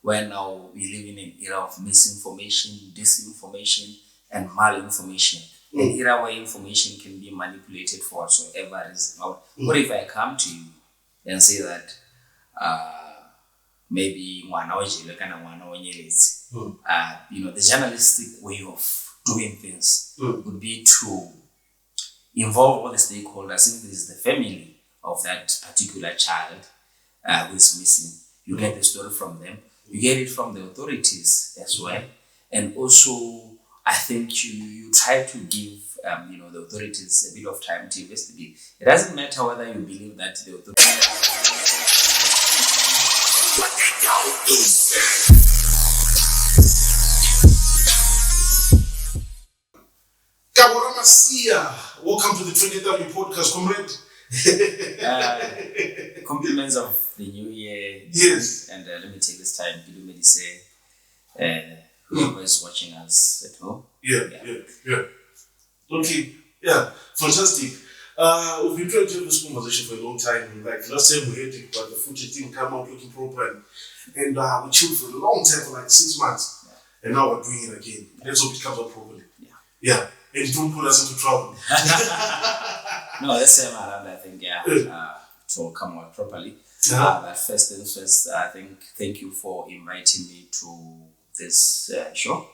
where now we live in an era of misinformation, disinformation, and malinformation. An era where information can be manipulated for whatsoever reason. What if I come to you and say that maybe the journalistic way of doing things would be to involve all the stakeholders. If this is the family of that particular child who is missing, you get the story from them. You get it from the authorities as well. And also, I think you try to give the authorities a bit of time to investigate. It doesn't matter whether you believe that the authorities. Kabo Ramasia, welcome to the 20th podcast, comrade. Compliments of the new year. Yes. And let me take this time to say, whoever is watching us at home. Yeah. Okay, yeah, fantastic. We've been trying to have this conversation for a long time. Like last time we had it, but the footage didn't come out looking proper. And we chilled for a long time, for like 6 months. Yeah. And now we're doing it again. Let's hope it comes out properly. Yeah. And don't put us into trouble. No, this time around, I think, it will come out properly. But first things first, I think, thank you for inviting me to this show.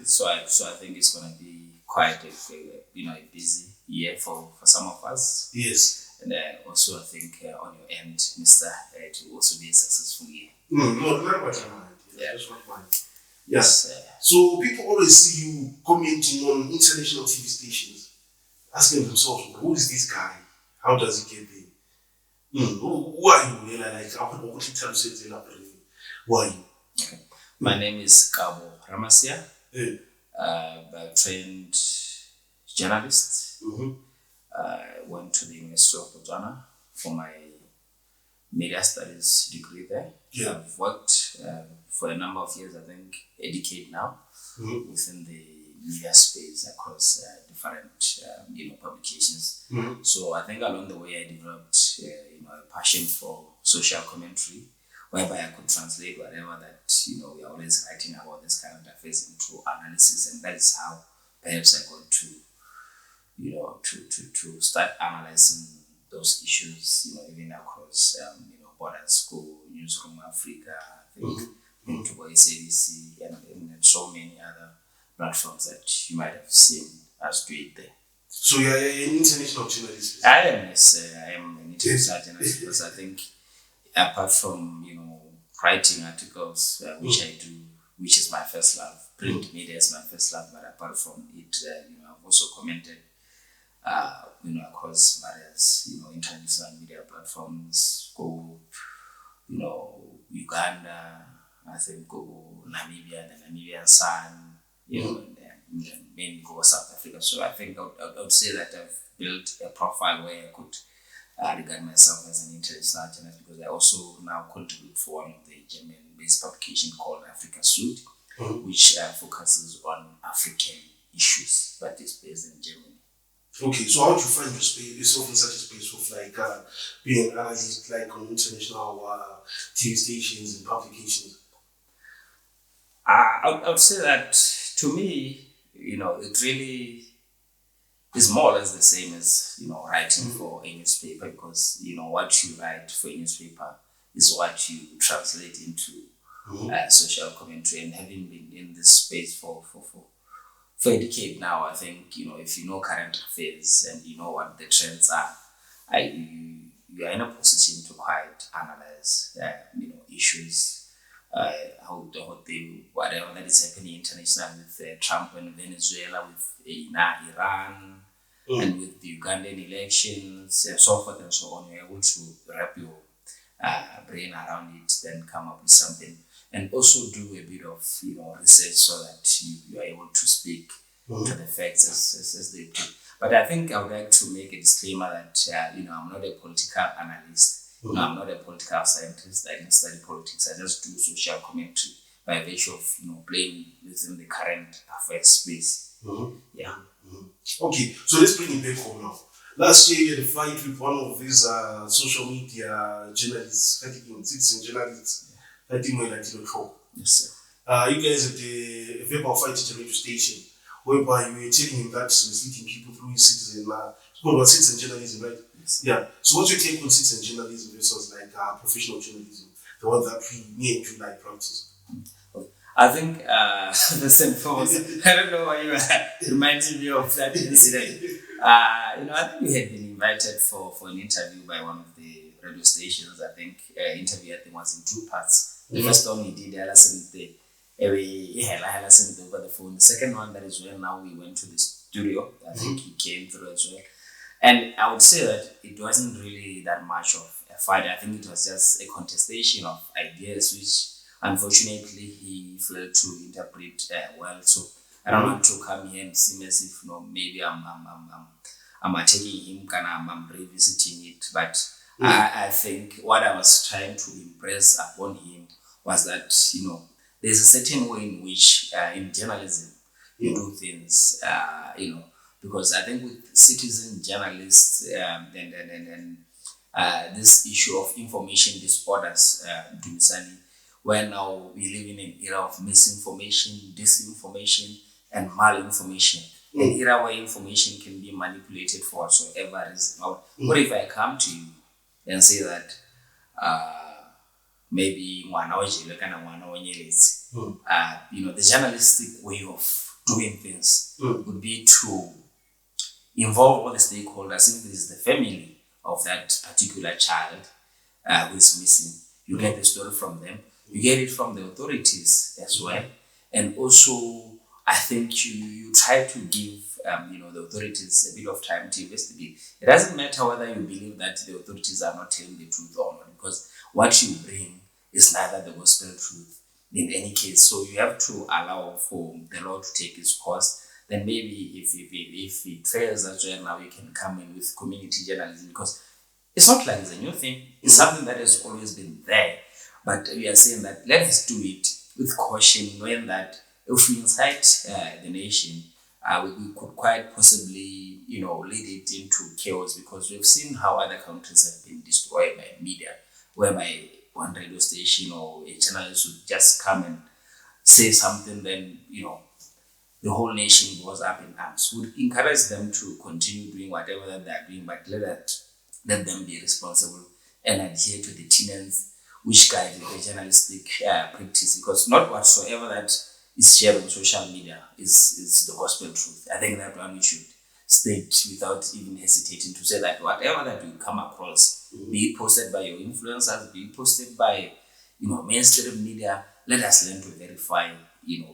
So I think it's going to be quite a busy year for some of us. Yes. And also I think on your end, Mr. It will also be a successful year. No, not much mind. Yeah. That's not mine. Yes. So people always see you commenting on international TV stations, asking themselves, who is this guy? How does he get there? Who are you? Who are you? Okay. My name is Kabo Ramasia. I'm trained journalist. I went to the University of Botswana for my media studies degree there. Yeah. I've worked for a number of years, I think a decade now, within the media space across different publications. So I think along the way I developed a passion for social commentary, whereby I could translate whatever that we are always writing about this current affairs into analysis, and that is how perhaps I got to to start analyzing those issues, even across borders, go Newsroom Africa, I think, to SABC, and so many other platforms that you might have seen us do it there. So you're an international journalist? I am, yes. I am an international journalist because I think apart from, writing articles, which I do, which is my first love, print media is my first love, but apart from it, I've also commented across various, international media platforms, go, Uganda, I think go Namibia, the Namibian Sun, and mainly go South Africa. So I think I would say that I've built a profile where I could regard myself as an international journalist, because I also now contribute for one of the German-based publication called Africa Suit, which focuses on African issues, but is based in Germany. Okay, so how do you find yourself in such a space of being an analyst on international TV stations and publications? I would say that to me, it really is more or less the same as writing for a newspaper, because what you write for a newspaper is what you translate into social commentary. And having been in this space for a decade now, I think if you know current affairs and you know what the trends are, you are in a position to quite analyze issues, whatever that is happening internationally with Trump and Venezuela, with Iran, and with the Ugandan elections, and so forth and so on. You're able to wrap your brain around it, then come up with something, and also do a bit of research so that you are able to speak to the facts as they do. But I think I would like to make a disclaimer that I'm not a political analyst. I'm not a political scientist. I didn't study politics. I just do social commentary by virtue of playing within the current affairs space. Yeah. Okay, so let's bring it back home now. Last year, you had a fight with one of these social media journalists, citizen journalists, Yes, sir. you guys had a verbal fight at a radio station whereby you were telling him that he's misleading people through his citizen. It's called citizen journalism, right? Yes. Yeah. So, what's your take on citizen journalism versus like professional journalism, the one that me and you like practice? I think first and foremost, I don't know why you are reminding me of that incident. I think we had been invited for an interview by one of the radio stations. I think interview was in 2 parts. The first one we did, I listened over the phone. The second one, that is when now we went to the studio. I think he came through as well. And I would say that it wasn't really that much of a fight. I think it was just a contestation of ideas, which unfortunately he failed to interpret well. So I don't want to come here and seem as if maybe I'm attacking him, I'm revisiting it. But I think what I was trying to impress upon him was that there's a certain way in which in journalism you do things. Because I think with citizen journalists and this issue of information disorders, where now we live in an era of misinformation, disinformation, and malinformation. An era where information can be manipulated for whatsoever reason. What if I come to you and say that maybe the journalistic way of doing things would be to involve all the stakeholders. If this is the family of that particular child who is missing, you get the story from them. You get it from the authorities as well. And also, I think you try to give the authorities a bit of time to investigate. It doesn't matter whether you believe that the authorities are not telling the truth or not, because what you bring is neither the gospel truth in any case. So you have to allow for the law to take its course. Then maybe if it fails as well, now you can come in with community journalism, because it's not like it's a new thing. It's something that has always been there. But we are saying that let us do it with caution, knowing that if we incite the nation, we could quite possibly, lead it into chaos, because we've seen how other countries have been destroyed by media, whereby one radio station or a journalist would just come and say something, then, the whole nation goes up in arms. Would encourage them to continue doing whatever that they're doing, but let them be responsible and adhere to the tenets which guide the journalistic practice, because not whatsoever that is shared on social media is the gospel truth. I think that one we should state without even hesitating to say that whatever that you come across, be it posted by your influencers, be it posted by mainstream media, let us learn to verify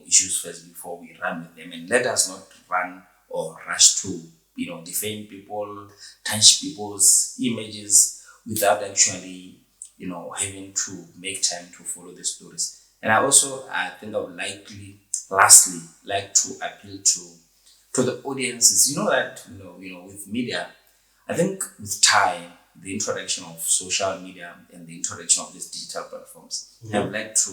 issues first before we run with them, and let us not run or rush to defame people, tarnish people's images without actually having to make time to follow the stories. And I think I would lastly like to appeal to the audiences. With media, I think with time, the introduction of social media and the introduction of these digital platforms have led to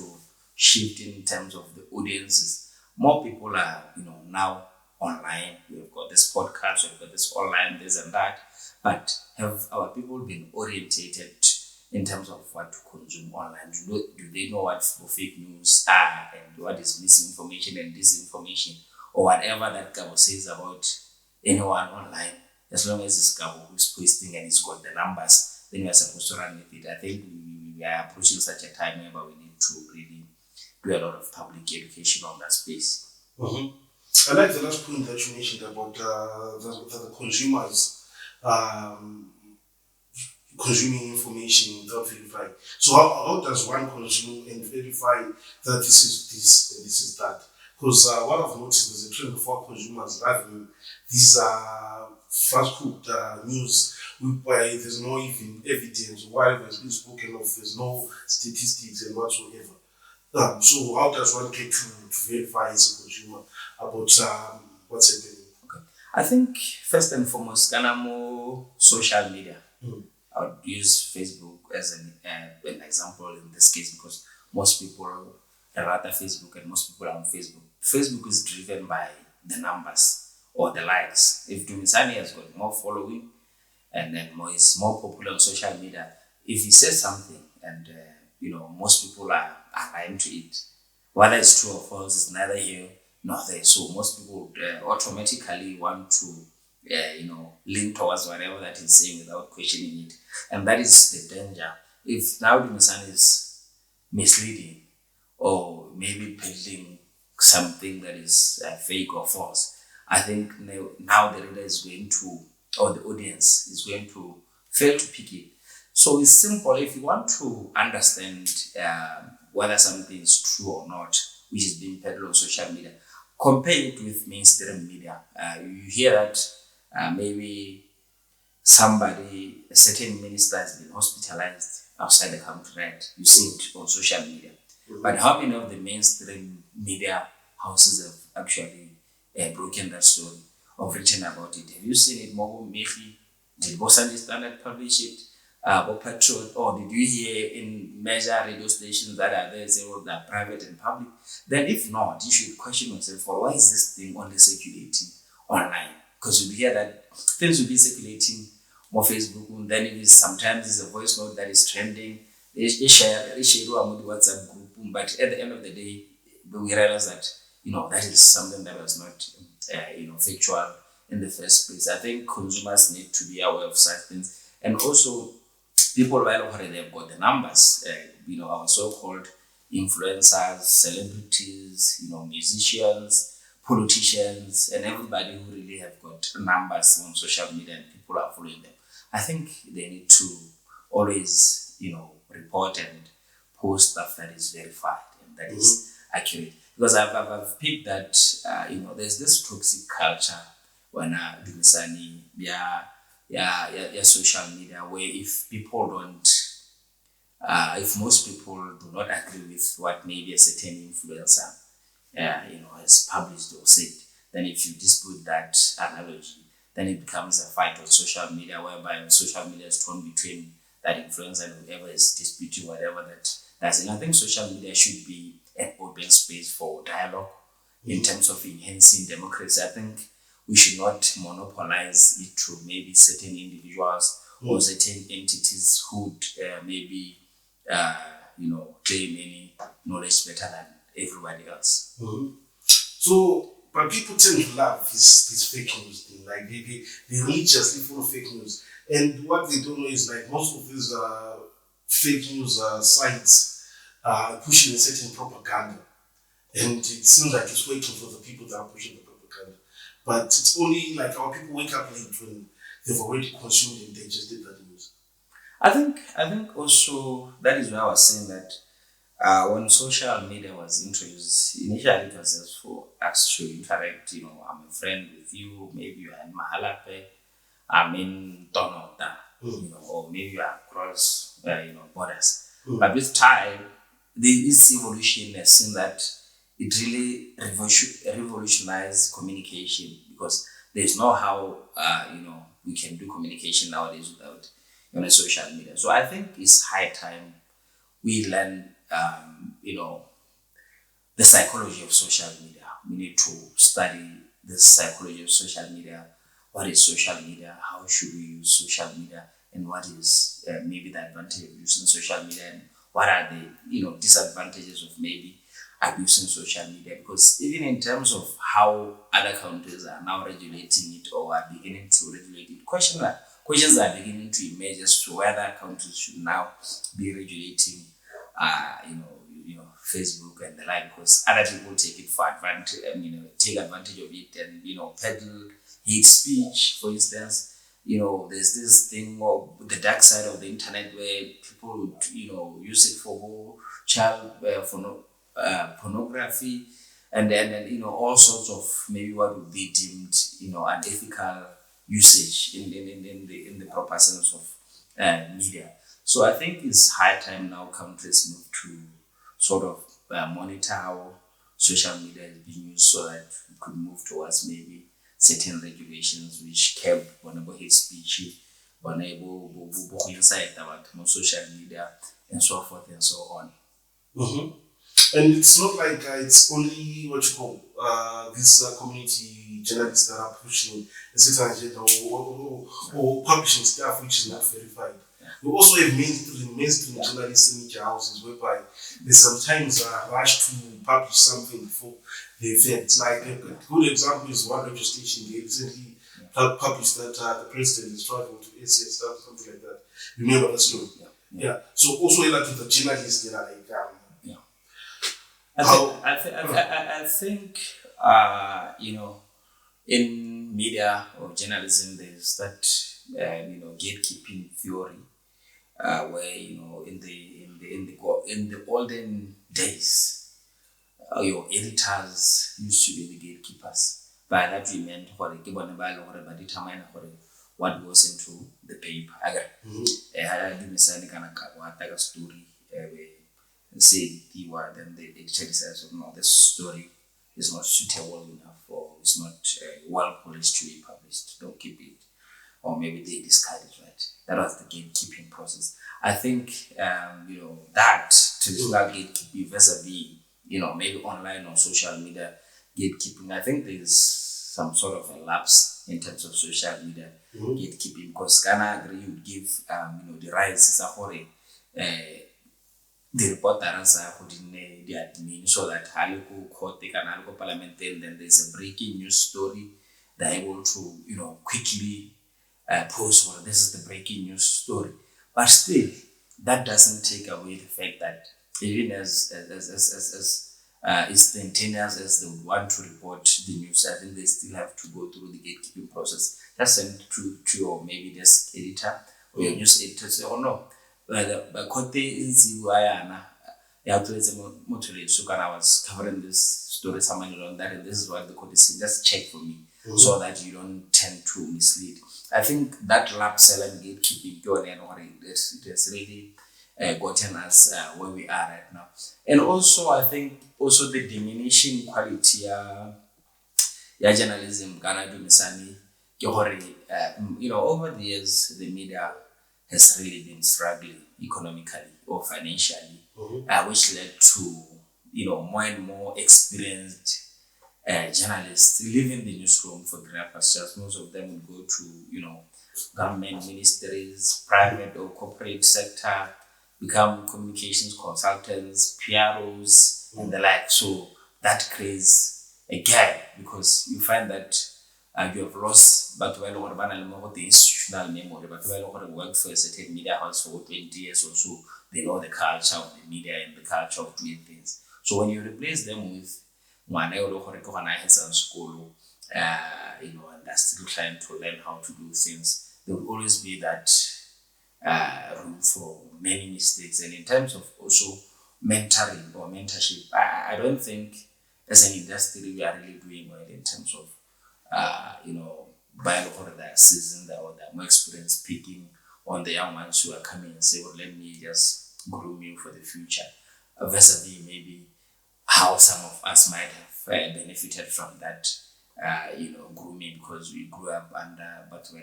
shift in terms of the audiences. More people are, now online. We've got this podcast, we've got this online, this and that. But have our people been orientated in terms of what to consume online? Do they know what fake news are and what is misinformation and disinformation, or whatever that Kabo says about anyone online? As long as it's Kabo who's posting and he's got the numbers, then we are supposed to run with it. I think we are approaching such a time where we need to really do a lot of public education on that space. I like the last point that you mentioned about the consumers consuming information without verifying. So how does one consume and verify that this is this and this is that? Because what I've noticed is a trend for consumers having these fast-cooked news whereby there's no even evidence, whatever has been spoken of, there's no statistics and whatsoever. So how does one get to verify as a consumer about what's happening? Okay. I think first and foremost, more social media. I would use Facebook as an example in this case, because most people are rather Facebook and most people are on Facebook. Facebook is driven by the numbers or the likes. If Dumisani has got more following, and then is more popular on social media. If he says something and most people are aligned to it, whether it's true or false is neither here nor there. So most people automatically want to lean towards whatever that he's saying without questioning it, and that is the danger. If now the Dumisani is misleading or maybe peddling something that is fake or false, I think now the reader is going to, or the audience is going to fail to pick it. So it's simple. If you want to understand whether something is true or not, which is being peddled on social media, compare it with mainstream media. You hear that maybe a certain minister has been hospitalized outside the country, right? You see it on social media. But how many of the mainstream media houses have actually broken that story or written about it? Have you seen it? Mogo Mehi, did Botswana Standard publish it? Or Patriot, or did you hear in major radio stations that are there, say, well, they're private and public? Then if not, you should question yourself, well, why is this thing only circulating online? Because you hear that things will be circulating on Facebook, and then it is sometimes it's a voice note that is trending. They share on the WhatsApp group, but at the end of the day, we realize that that is something that was not factual in the first place. I think consumers need to be aware of such things, and also people they've got the numbers. Our so-called influencers, celebrities, musicians, politicians, and everybody who really have got numbers on social media and people are following them. I think they need to always, report and post stuff that is verified and that is accurate. Because I've picked that, there's this toxic culture when social media, where if people don't, if most people do not agree with what maybe a certain influencer, has published or said, then if you dispute that analogy, then it becomes a fight on social media, whereby social media is torn between that influencer and whoever is disputing whatever that's in. I think social media should be an open space for dialogue in terms of enhancing democracy. I think we should not monopolize it to maybe certain individuals or certain entities who maybe claim any knowledge better than everybody else. So, but people tend to love this fake news thing. Like they religiously follow fake news, and what they don't know is like most of these fake news sites are pushing a certain propaganda, and it seems like it's working for the people that are pushing the propaganda. But it's only like our people wake up late when they've already consumed and digested that news. I think also that is why I was saying that when social media was introduced, initially it was just for us to interact. I'm a friend with you, maybe you are in Mahalape, I'm in Tonota, or maybe you are across borders. But with time, this evolution has seen that it really revolutionized communication, because there's no how we can do communication nowadays without social media. So I think it's high time we learn the psychology of social media. We need to study the psychology of social media. What is social media? How should we use social media? And what is maybe the advantage of using social media? And what are the disadvantages of maybe abusing social media? Because even in terms of how other countries are now regulating it or are beginning to regulate it, questions are beginning to emerge as to whether countries should now be regulating Facebook and the like, because other people take it for advantage, take advantage of it and, peddle hate speech, for instance. There's this thing of the dark side of the internet where people would, use it for child pornography and then, all sorts of maybe what would be deemed, unethical usage in the proper sense of media. So I think it's high time now countries move to sort of monitor how social media is being used, so that we could move towards maybe certain regulations which curb hate speech, inside about social media and so forth and so on. And it's not like it's only what you call these community journalists that are pushing a certain agenda or publishing stuff which is not verified. We also have mainstream journalists in media houses whereby they sometimes rush to publish something before the effect. Like a good example is one radio station they recently published that the president is traveling to SA stuff, something like that. Remember that story? Yeah. So also like the journalists that are like I think in media or journalism there's that gatekeeping theory where in the olden days your editors used to be the gatekeepers. By that we meant determine what goes into the paper. I give a story say then the editor decides no, this story is not suitable enough or it's not well polished to be published, don't keep it, or maybe they discard it, right? That was the gatekeeping process. I think that traditional gatekeeping vis-a-vis maybe online or social media gatekeeping, I think there's some sort of a lapse in terms of social media gatekeeping, because Ghana agree would give the rights the reporters are putting the admin so that Haliko court they can go parliament and then there's a breaking news story, they're able to quickly post well, this is the breaking news story. But still that doesn't take away the fact that even as instantaneous as they would want to report the news, I think they still have to go through the gatekeeping process. Just send to your maybe desk editor or your news editor say, oh no, but Kote in Ziwayana, I was covering this story somewhere around that, and this is what the code is saying. Just check for me so that you don't tend to mislead. I think that lapse and gatekeeping it has really gotten us where we are right now. And also, I think also the diminishing quality journalism, Ghana Dumisani, over the years, the media has really been struggling economically or financially, which led to more and more experienced journalists leaving the newsroom for greener pastures. Most of them would go to government ministries, private or corporate sector, become communications consultants, PROs, and the like. So that creates a gap because you find that you have lost but the institutional memory, but work for a certain media house for 20 years or so, they know the culture of the media and the culture of doing things. So when you replace them with school, and they're still trying to learn how to do things, there will always be that room for many mistakes. And in terms of also mentoring or mentorship, I don't think as an industry we are really doing well in terms of by they're seasoned or they're more experienced, picking on the young ones who are coming and say, well, let me just groom you for the future. Vis-a-vis maybe how some of us might have benefited from that, grooming, because we grew up under, but we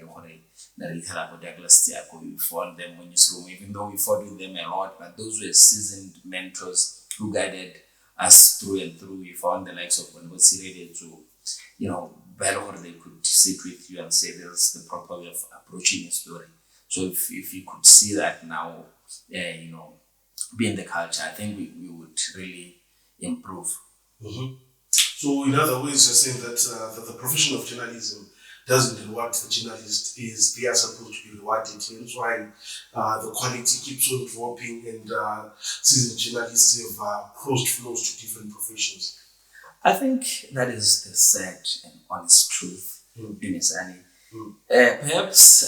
found them in this room, even though we fought with them a lot, but those were seasoned mentors who guided us through and through. We found the likes of Botswana to, they could sit with you and say, this is the proper way of approaching a story. So if you could see that now, being the culture, I think we would really improve. So in other ways, you're saying that the profession of journalism doesn't reward the journalist, is they are supposed to be rewarded. Hence why the quality keeps on dropping and seasoned journalists have closed flows to different professions. I think that is the sad and honest truth, Dumisani. Perhaps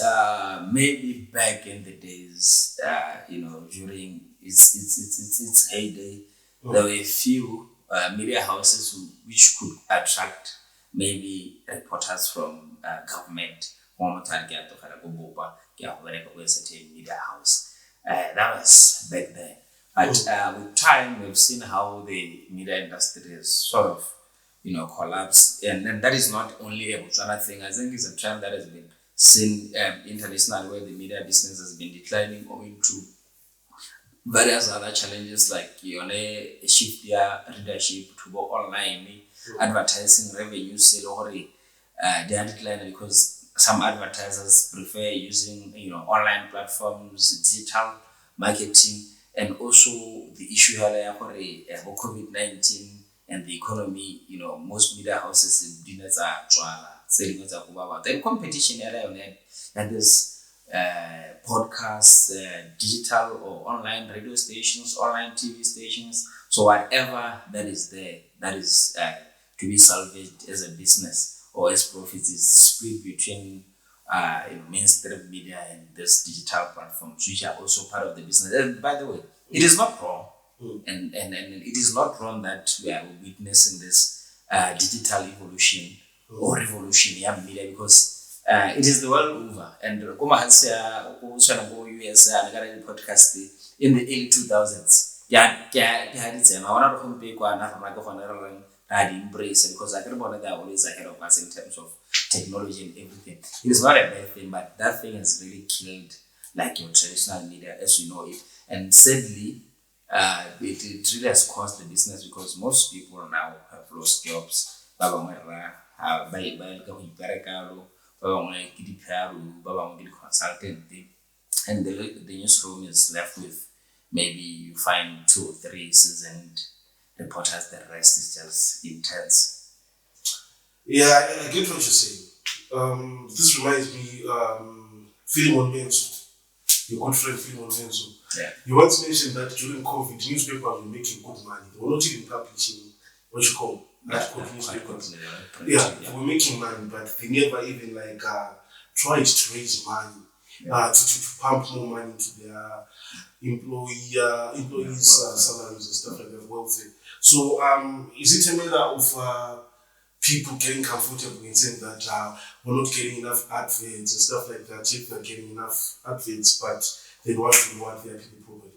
maybe back in the days, during its heyday, there were a few media houses which could attract maybe reporters from government. A certain media house. That was back then. But with time, we've seen how the media industry has sort of, collapsed. And that is not only a Botswana thing. I think it's a trend that has been seen internationally, where the media business has been declining owing to various other challenges like shift their readership to go online, advertising revenues they are declining because some advertisers prefer using online platforms, digital marketing, and also the issue here about COVID-19 and the economy. Most media houses in dinner are selling then competition area and this podcasts, digital or online radio stations, online TV stations. So whatever that is there, that is to be salvaged as a business or as profits is split between mainstream media and this digital platforms, which are also part of the business. And by the way, it is not wrong, and it is not wrong that we are witnessing this digital evolution or revolution in media because it is the world over. And US podcast in the early 2000s. I had embraced because I can remember they're always ahead of us in terms of technology and everything. It is not a bad thing, but that thing has really killed like your traditional media as you know it. And sadly, it really has caused the business because most people now have lost jobs. Consultant, and the newsroom is left with maybe you find 2 or 3 seasoned reporters, the rest is just intense. Yeah, I get what you're saying. This reminds me, Philemon Menzo, your good friend Philemon Menzo. Yeah. You once mentioned that during COVID, newspapers were making good money. They were not even publishing what you call newspapers. They were making money, but they never even tried to raise money to pump more money into their employees' salaries and stuff like that, welfare. So, is it a matter of people getting comfortable in saying that we're not getting enough adverts and stuff like that? If they're getting enough adverts, but they want to reward their people properly?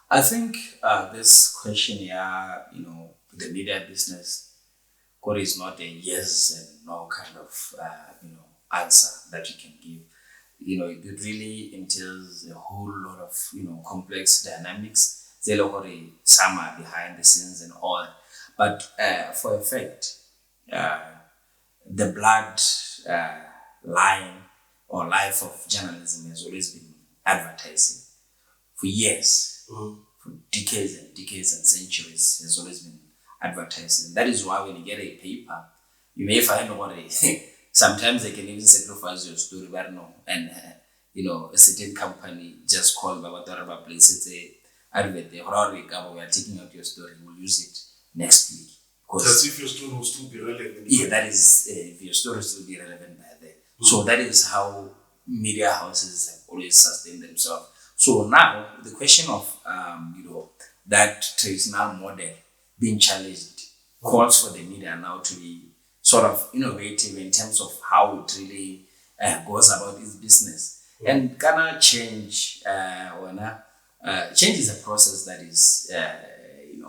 I think this question here, the media business, is not a yes and no kind of answer that you can give. It really entails a whole lot of complex dynamics. Some are behind the scenes and all, but for a fact, the blood line or life of journalism has always been advertising for years, for decades and centuries. Has always been advertising. That is why when you get a paper, you may find sometimes they can even sacrifice your story, but no. And a certain company just called Babataraba place it's advert there. We are taking out your story. We'll use it next week. That's if your story will still be relevant. Yeah, that is if your story will still be relevant by then. So that is how media houses have always sustained themselves. So now the question of that traditional model being challenged calls for the media now to be sort of innovative in terms of how it really goes about its business. And gonna change change is a process that is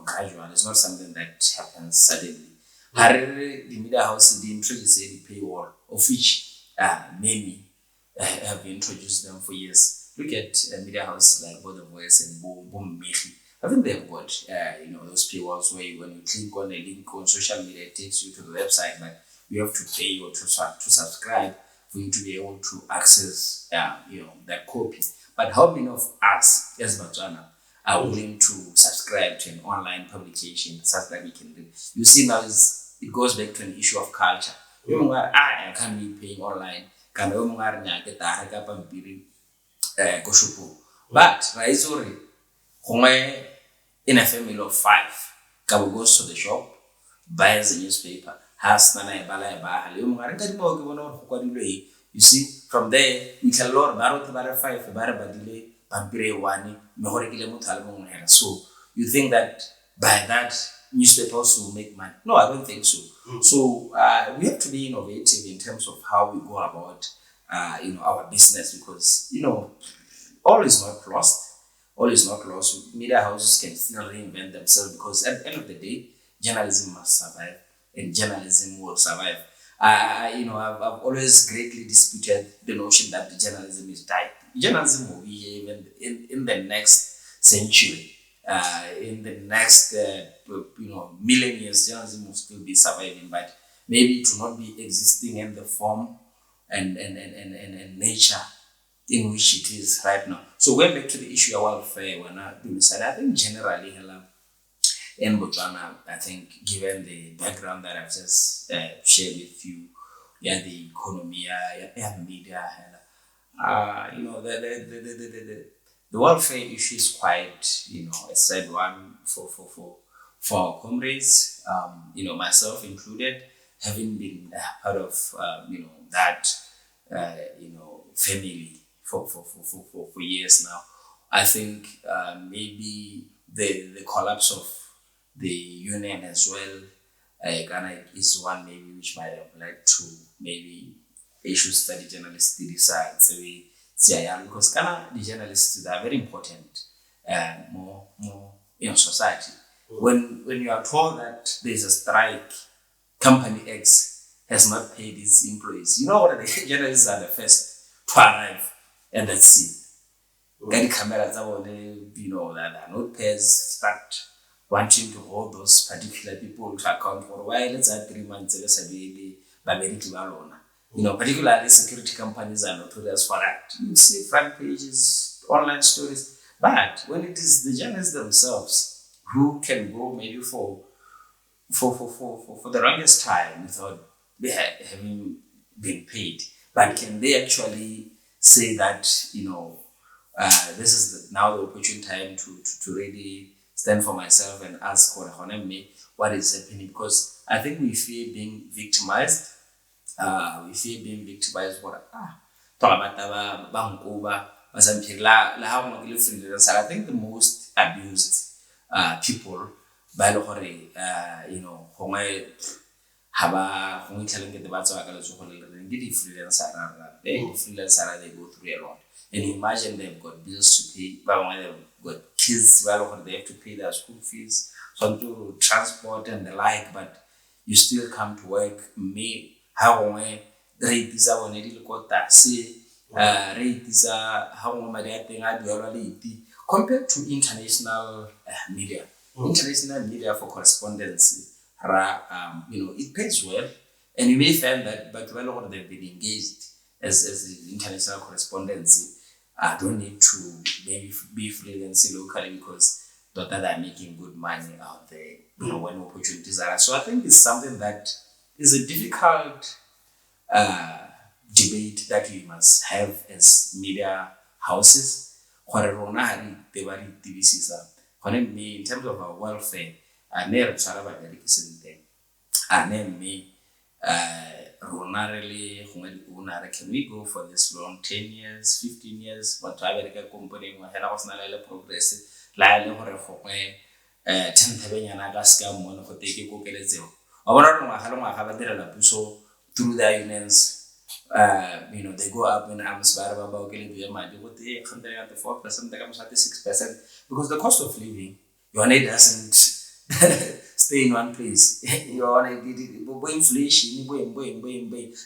gradual. It's not something that happens suddenly. The media house they introduced the paywall, of which many have introduced them for years. Look at media houses like Both the Voice and Boom Mehi. I think they've got those paywalls where when you click on a link on social media, it takes you to the website, but you have to pay or to subscribe for you to be able to access that copy. But how many of us as Botswana are willing to subscribe to an online publication such that we can do? You see now it goes back to an issue of culture. I can't be paying online. But in a family of 5, Kabo goes to the shop, buys a newspaper, has you see, from there, we can learn about 5, so you think that by that newspapers will make money? No, I don't think so. So we have to be innovative in terms of how we go about our business because all is not lost. All is not lost. Media houses can still reinvent themselves because at the end of the day, journalism must survive and journalism will survive. I've always greatly disputed the notion that the journalism is dying. Journalism will be here even in the next century. In the next million years, journalism will still be surviving, but maybe it will not be existing in the form and nature in which it is right now. So going back to the issue of welfare, I think generally in Botswana, I think given the background that I've just shared with you, the economy, the media, the welfare issue is quite, a sad one for our comrades, myself included, having been part of, that, family for years now. I think maybe the collapse of the union as well, Ghana is one maybe which might have led to maybe issue study journalists decide because Ghana the journalists are very important more in society. When you are told that there's a strike, company X has not paid its employees, you know what, the journalists are the first to arrive at that scene. Get cameras that are not pairs start wanting to hold those particular people to account for why let's add 3 months particularly security companies are notorious for that. You see front pages, online stories, but when it is the journalists themselves who can go maybe for the longest time without having been paid, but can they actually say that this is now the opportune time to really stand for myself and ask what is happening? Because I think we fear being victimized. We fear being victimized for I think the most abused people by freelancer they go through a lot. And imagine they've got bills to pay, they've got kids, they have to pay their school fees, some to transport and the like, but you still come to work. Me, how rate is our taxi, rate is compared to international media. International media for correspondence, it pays well, and you may find that, but they've been engaged as international correspondence. I don't need to maybe be freelance locally because they're making good money out there, when opportunities are. So I think it's something that is a difficult debate that we must have as media houses. In terms of our welfare, can we go for this long 10 years, 15 years? But I company progress. 10 through the unions. They go up in arms, 4%, because the cost of living, your need doesn't stay in one place. Your inflation,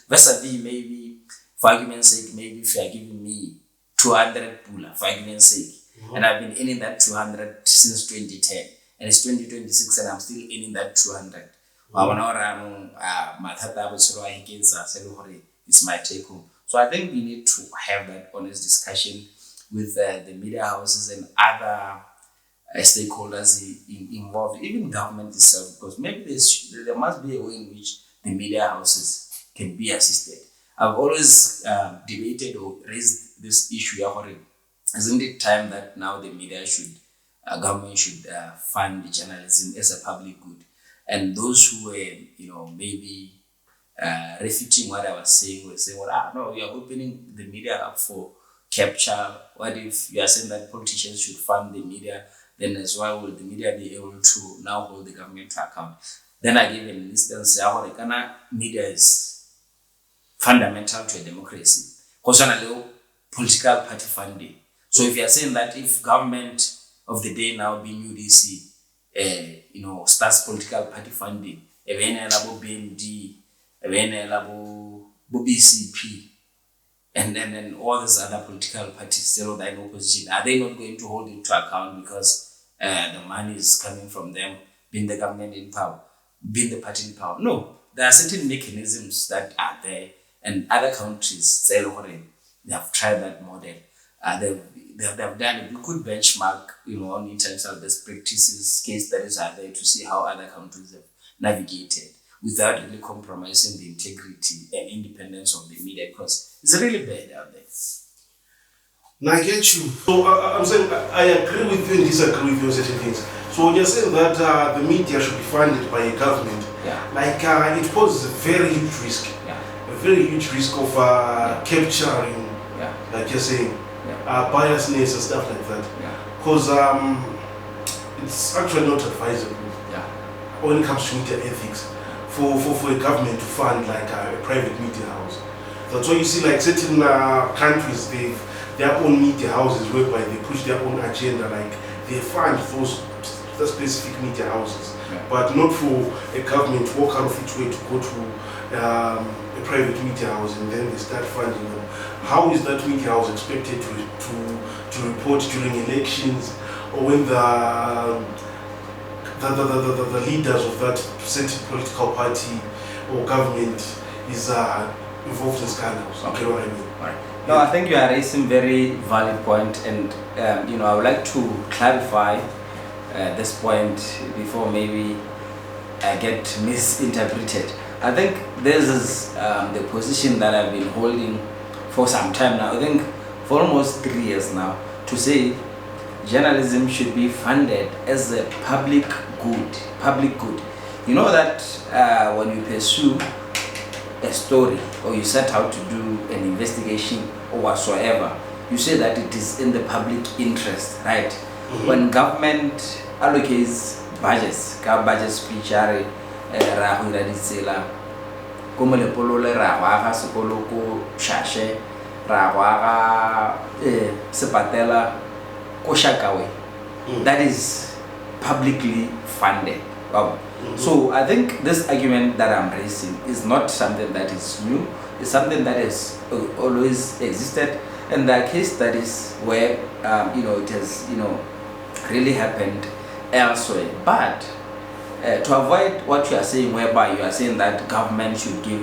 vis-a-vis maybe, for argument's sake, maybe if you are giving me 200 pula, for argument's sake, and I've been earning that 200 since 2010, and it's 2026 and I'm still earning that 200. It's my take home. So I think we need to have that honest discussion with the media houses and other stakeholders involved, even government itself, because maybe there must be a way in which the media houses can be assisted. I've always debated or raised this issue. Isn't it time that now the media government should fund journalism as a public good? And those who were, maybe refuting what I was saying were saying, no, we are opening the media up for capture. What if you are saying that politicians should fund the media? Then as well will the media be able to now hold the government to account? Then I gave an instance, Ghana media is fundamental to a democracy. Because political party funding. So if you are saying that if government of the day now being UDC, starts political party funding, BMD, BCP, and all these other political parties still in opposition, are they not going to hold it to account because the money is coming from them, being the government in power, being the party in power? No, there are certain mechanisms that are there, and other countries, they have tried that model. They've done it. We could benchmark, on international best practices, case studies are there to see how other countries have navigated without really compromising the integrity and independence of the media, because it's really bad out there. Now I get you. So I'm saying I agree with you and disagree with you on certain things. So you're saying that the media should be funded by a government. Yeah. Like it poses a very huge risk. Yeah. A very huge risk of capturing, like you're saying, biasness and stuff like that. Because it's actually not advisable when it comes to media ethics for a government to fund like a private media house. That's why you see like certain countries, their own media houses whereby they push their own agenda, like they fund the specific media houses, but not for a government to walk out of its way to go to a private media house and then they start funding them. How is that media house expected to report during elections, or when the leaders of that certain political party or government is involved in scandals? Okay, what I mean. Right. No, I think you are raising very valid point, and I would like to clarify this point before maybe I get misinterpreted. I think this is the position that I've been holding for some time now. I think for almost 3 years now, to say journalism should be funded as a public good. You know that when you pursue a story or you set out to do an investigation or whatsoever, you say that it is in the public interest, right? Mm-hmm. When government allocates budgets, budget speech are rahula ditsela ko molepolole ra ga sekolo ko Shashe ra ga sepatela ko Shakawe, that is publicly funded. Wow. Mm-hmm. So I think this argument that I'm raising is not something that is new. It's something that has always existed, and there are case studies where it has really happened elsewhere. But to avoid what you are saying, whereby you are saying that government should give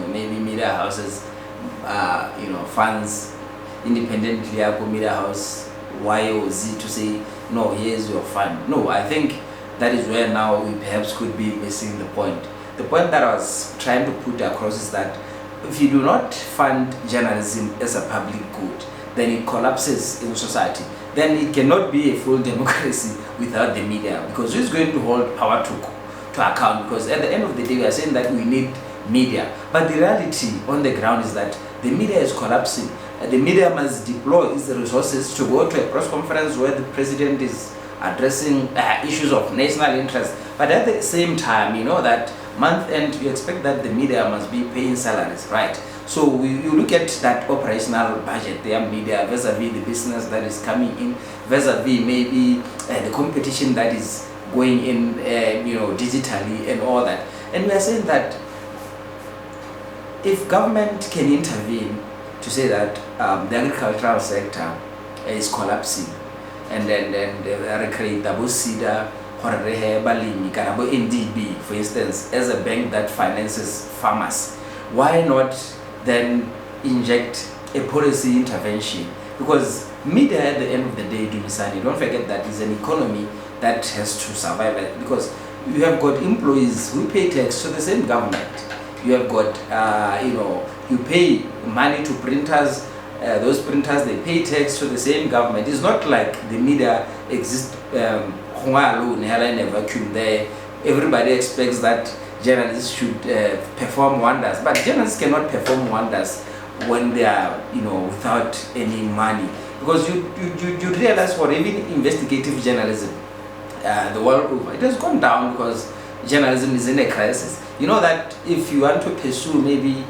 maybe media houses funds independently, media house Y or Z, to say no, here's your fund. No, I think that is where now we perhaps could be missing the point. The point that I was trying to put across is that if you do not fund journalism as a public good, then it collapses in society. Then it cannot be a full democracy without the media, because who's going to hold power to account? Because at the end of the day, we are saying that we need media, but the reality on the ground is that the media is collapsing. The media must deploy its resources to go to a press conference where the president is addressing issues of national interest, but at the same time, that month end you expect that the media must be paying salaries, right? So you look at that operational budget, their media vis-a-vis the business that is coming in, vis-a-vis maybe the competition that is going in, digitally and all that. And we are saying that if government can intervene to say that the agricultural sector is collapsing, and then they create the SIDA or NDB, for instance, as a bank that finances farmers, why not then inject a policy intervention? Because media at the end of the day, don't forget that it's an economy that has to survive, because you have got employees who pay tax to the same government. You have got, you pay money to printers. Those printers, they pay tax to the same government. It's not like the media exists alone in a vacuum there. Everybody expects that journalists should perform wonders, but journalists cannot perform wonders when they are without any money, because you realize for even investigative journalism the world over, it has gone down because journalism is in a crisis. You know that if you want to pursue maybe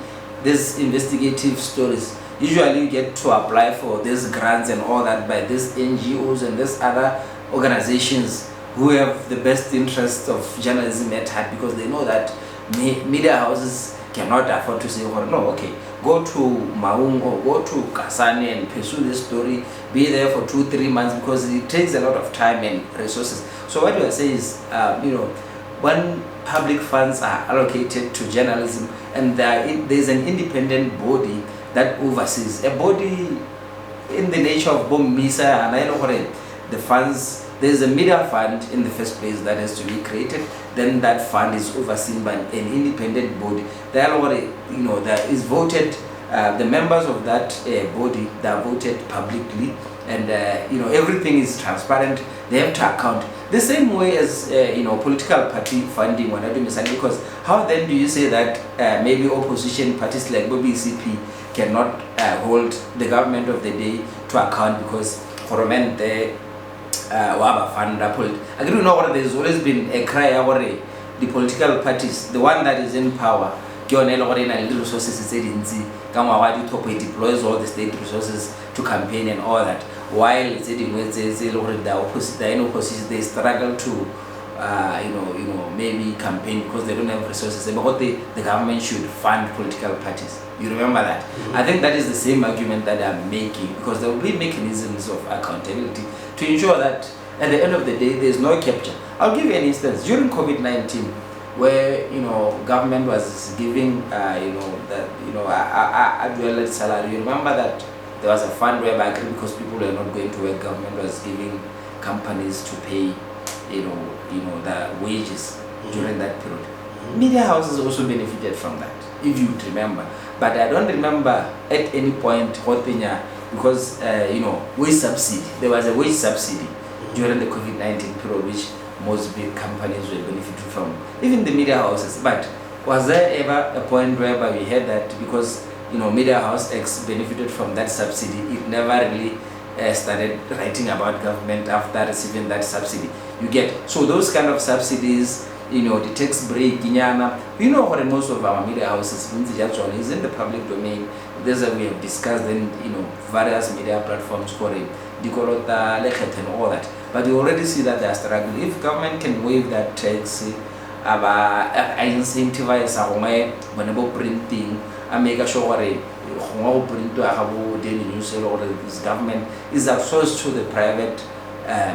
these investigative stories, usually you get to apply for these grants and all that by these NGOs and these other organizations who have the best interest of journalism at heart, because they know that media houses cannot afford to say, oh, no, okay, go to Maung or go to Kasane and pursue this story, be there for 2-3 months, because it takes a lot of time and resources. So what you are saying is, when public funds are allocated to journalism, and there's an independent body that oversees, a body in the nature of Misa, and I know the funds, there's a media fund in the first place that has to be created, then that fund is overseen by an independent body. That is voted, the members of that body, they are voted publicly, and everything is transparent. They have to account the same way as political party funding, because how then do you say that maybe opposition parties like BCP cannot hold the government of the day to account, because for a man there I don't know what, there's always been a cry about the political parties, the one that is in power, resources deploys all the state resources to campaign and all that, while the opposite, in opposition, they struggle to maybe campaign because they don't have resources. But the government should fund political parties. You remember that? I think that is the same argument that I'm making, because there will be mechanisms of accountability to ensure that at the end of the day there's no capture. I'll give you an instance. During COVID-19, where government was giving a salary. You remember that there was a fund whereby, because people were not going to work, government was giving companies to pay the wages during that period. Media houses also benefited from that, if you remember. But I don't remember at any point because wage subsidy. There was a wage subsidy during the COVID-19 period, which most big companies were benefiting from, even the media houses. But was there ever a point whereby we had that because media house X benefited from that subsidy, it never really started writing about government after receiving that subsidy? You get, so those kind of subsidies, the tax break, what most of our media houses is in the public domain. There's we have discussed in various media platforms for it, Dikolota, Leket and all that. But you already see that they are struggling. If government can waive that tax, incentivize whenever printing, and make sure print to a daily news, or this government is outsourced to the private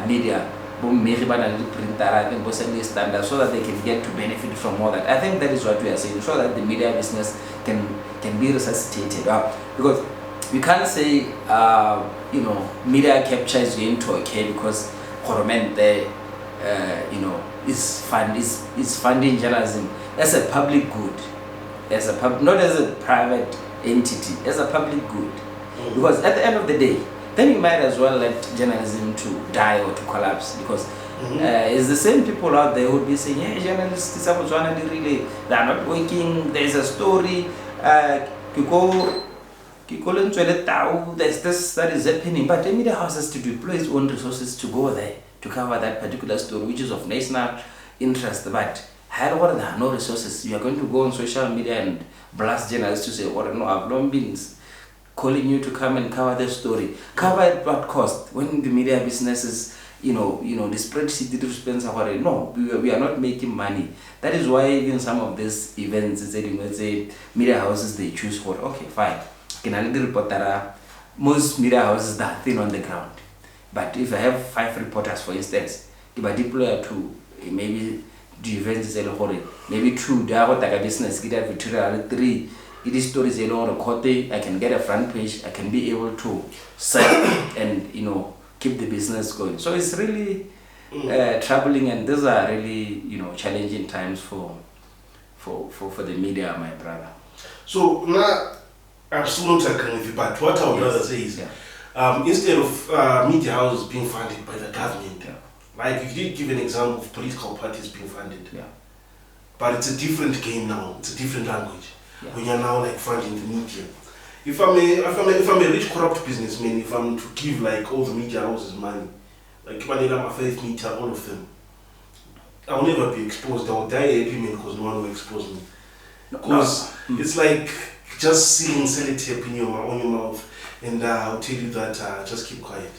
media, so that they can get to benefit from all that. I think that is what we are saying, so that the media business can be resuscitated. Because we can't say media capture is going to occur because government is funding journalism as a public good, not as a private entity, as a public good. Because at the end of the day, then you might as well let journalism to die or to collapse, because it's the same people out there who would be saying, hey, journalists, they are not working, there's a story, there's this that is happening, but the media house has to deploy its own resources to go there to cover that particular story, which is of national interest. But there are no resources. You are going to go on social media and blast journalists to say, no, I've long been calling you to come and cover the story. Cover at what cost? When the media business is, the spreadsheet spends no, we are not making money. That is why even some of these events, let's say media houses, they choose for, okay, fine. Most media houses that are thin on the ground. But if I have 5 reporters, for instance, if I deploy to maybe do events, maybe 2, they are a business, 3, it is stories, I can get a front page, I can be able to sell and keep the business going. So it's really troubling, and these are really challenging times for the media, my brother. So now I'm still not agreeing with you, but what I would rather say is instead of media houses being funded by the government, like you did give an example of political parties being funded, but it's a different game now, it's a different language. When you're now like funding the media. If I'm a rich corrupt businessman, if I'm to give like all the media houses money, like my faith media, all of them, I'll never be exposed. I'll die happy because no one will expose me. Because it's like just sealing sellotape on your mouth, and I'll tell you that just keep quiet.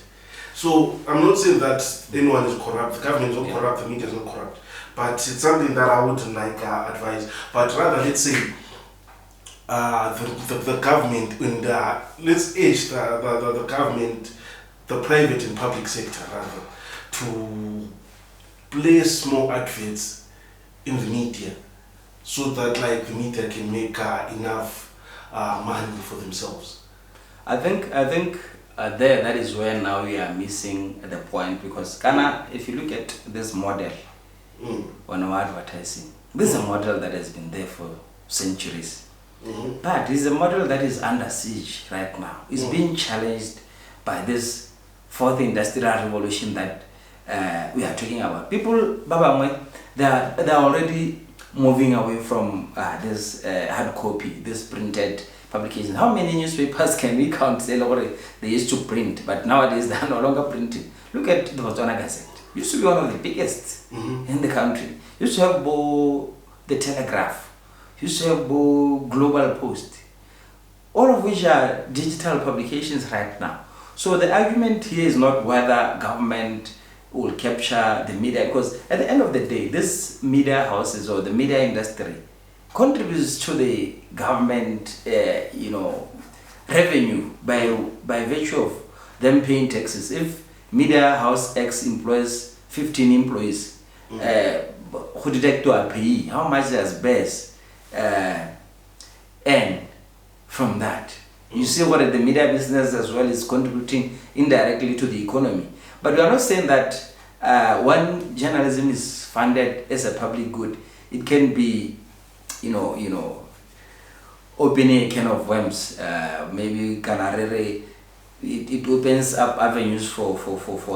So I'm not saying that anyone is corrupt, the government is not corrupt, the media is not corrupt, but it's something that I wouldn't like advise. But rather, let's say the government and let's edge the government, the private and public sector rather, to place more adverts in the media, so that like the media can make enough money for themselves. I think there, that is where now we are missing the point, because Ghana, if you look at this model on our advertising, this is a model that has been there for centuries. But it's a model that is under siege right now. It's being challenged by this fourth industrial revolution that we are talking about. People, they are already moving away from this hard copy, this printed publication. How many newspapers can we count? They used to print, but nowadays they are no longer printing. Look at the Botswana Gazette. It used to be one of the biggest in the country. It used to have the Telegraph. It used to have Global Post. All of which are digital publications right now. So the argument here is not whether government will capture the media, because at the end of the day, this media houses or the media industry contributes to the government, revenue by virtue of them paying taxes. If media house X employs 15 employees, who detect to a pay, how much does BES earn from that? You see what the media business as well is contributing indirectly to the economy. But we are not saying that when journalism is funded as a public good, it can be, opening a can of worms. Maybe it opens up avenues for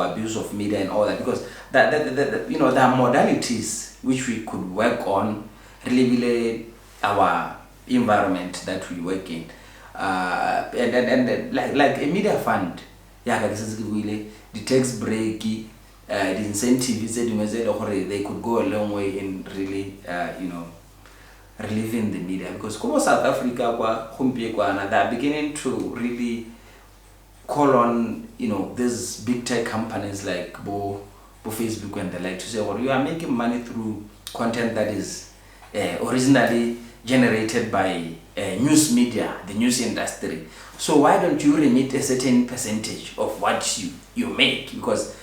abuse of media and all that, because there are modalities which we could work on, really our environment that we work in. And like a media fund, the tax break, the incentives, they could go a long way in really, relieving the media, because South Africa, they are beginning to really call on these big tech companies like Facebook and the like to say, well, you are making money through content that is originally generated by news media, the news industry. So why don't you remit a certain percentage of what you make? Because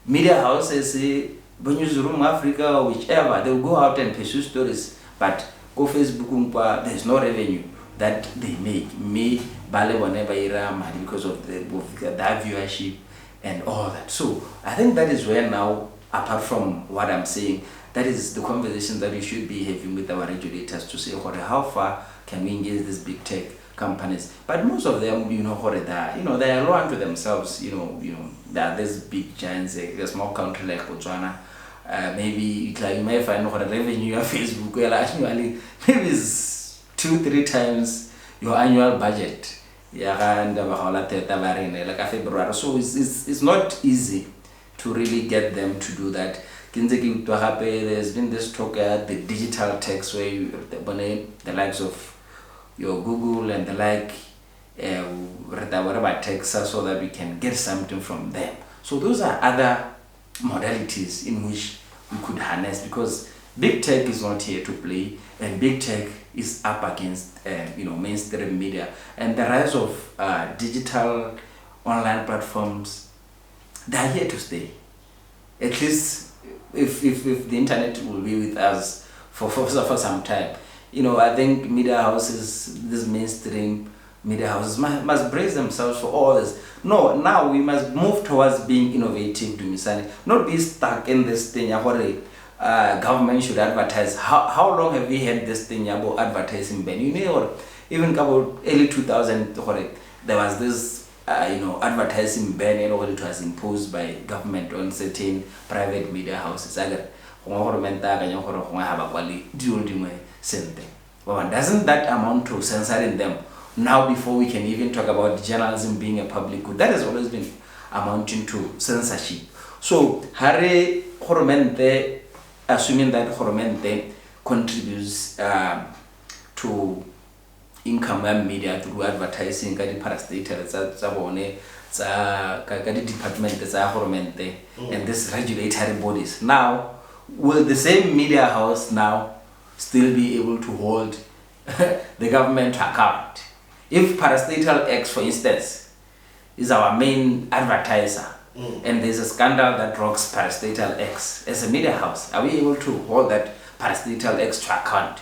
media houses, Newsroom Africa or whichever, they'll go out and pursue stories, but go Facebook, there's no revenue that they make. Because of that viewership and all that. So I think that is where now, apart from what I'm saying, that is the conversation that we should be having with our regulators to say, how far can we engage these big tech companies? But most of them, they are low unto themselves. There are these big giants, a small country like Botswana. Maybe you may find what a revenue of Facebook annually maybe is 2-3 times your annual budget. So it's not easy to really get them to do that. There's been this talk the digital tax, where the likes of your Google and the like, whatever tax, so that we can get something from them. So those are other modalities in which we could harness, because big tech is not here to play, and big tech is up against mainstream media, and the rise of digital online platforms. They are here to stay. At least if the internet will be with us for some time. I think media houses, this mainstream media houses must brace themselves for all this. No, now we must move towards being innovative, not be stuck in this thing where government should advertise. How long have we had this thing about advertising ban? Or even about early 2000, there was this advertising ban, it was imposed by government on certain private media houses. Doesn't that amount to censoring them? Now, before we can even talk about journalism being a public good, that has always been amounting to censorship. So, assuming that Horomente contributes to income and media through advertising, parastatal, department, and this regulatory bodies. Now, will the same media house now still be able to hold the government to account. If Parastatal X, for instance, is our main advertiser, and there's a scandal that rocks Parastatal X, as a media house, are we able to hold that Parastatal X to account?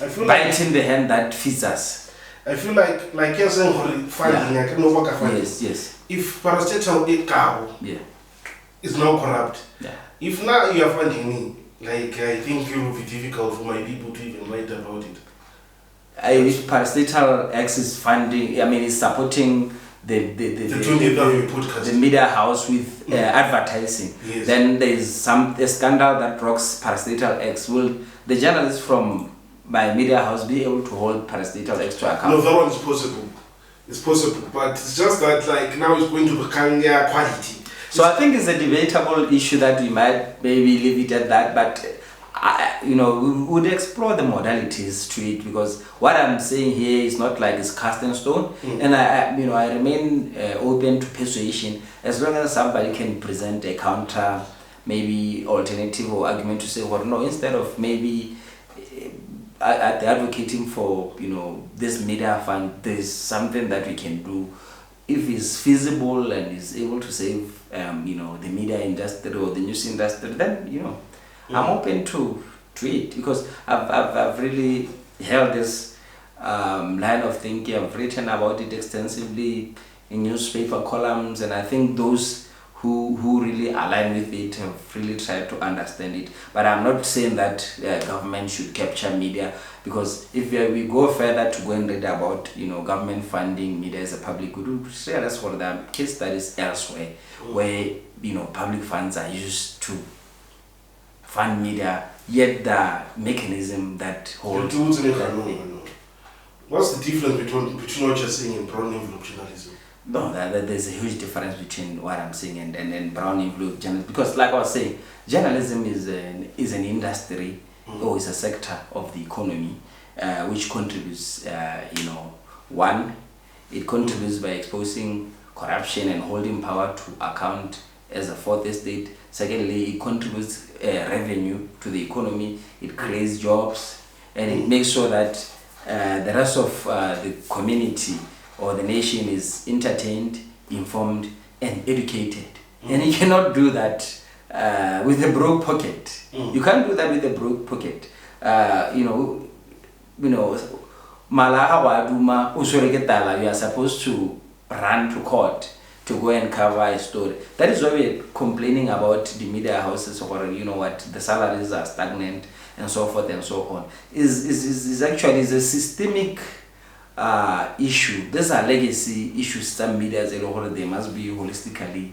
I feel biting the hand that feeds us. I feel like you're saying funding, I can know what funding. Yes. If Parastatal X is now corrupt, if now you are funding me, like I think it will be difficult for my people to even write about it. If Parastatal X is funding, is supporting the media house with advertising, then there is a scandal that rocks Parastatal X. Will the journalists from my media house be able to hold Parastatal X to account? No, that one is possible. It's possible, but it's just that like now it's going to become quality. So I think it's a debatable issue that we might maybe leave it at that, but we would explore the modalities to it, because what I'm saying here is not like it's cast in stone, and I remain open to persuasion as long as somebody can present a counter, maybe alternative or argument to say, well, no, instead of maybe advocating for this media fund, there's something that we can do if it's feasible and is able to save the media industry or the news industry. Then I'm open to it, because I've really held this line of thinking. I've written about it extensively in newspaper columns, and I think those who really align with it have really tried to understand it. But I'm not saying that government should capture media, because if we go further to go and read about government funding media as a public good, we realize for the case studies elsewhere where public funds are used to fund media, yet the mechanism that holds. What's the difference between what you're saying and brown envelope journalism? No, there's a huge difference between what I'm saying and brown envelope journalism, because like I was saying, journalism is an industry or is a sector of the economy which contributes. One, it contributes by exposing corruption and holding power to account as a fourth estate. Secondly, it contributes revenue to the economy. It creates jobs, and it makes sure that the rest of the community or the nation is entertained, informed, and educated. And you cannot do that with a broke pocket. You can't do that with a broke pocket. You are supposed to run to court to go and cover a story. That is why we're complaining about the media houses, or the salaries are stagnant and so forth and so on. Is actually a systemic issue. These are legacy issues. Some media, they must be holistically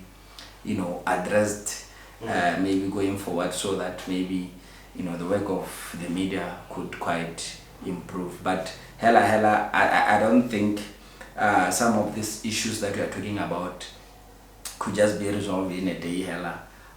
addressed, maybe going forward, so that maybe the work of the media could quite improve. But I don't think some of these issues that we are talking about could just be resolved in a day.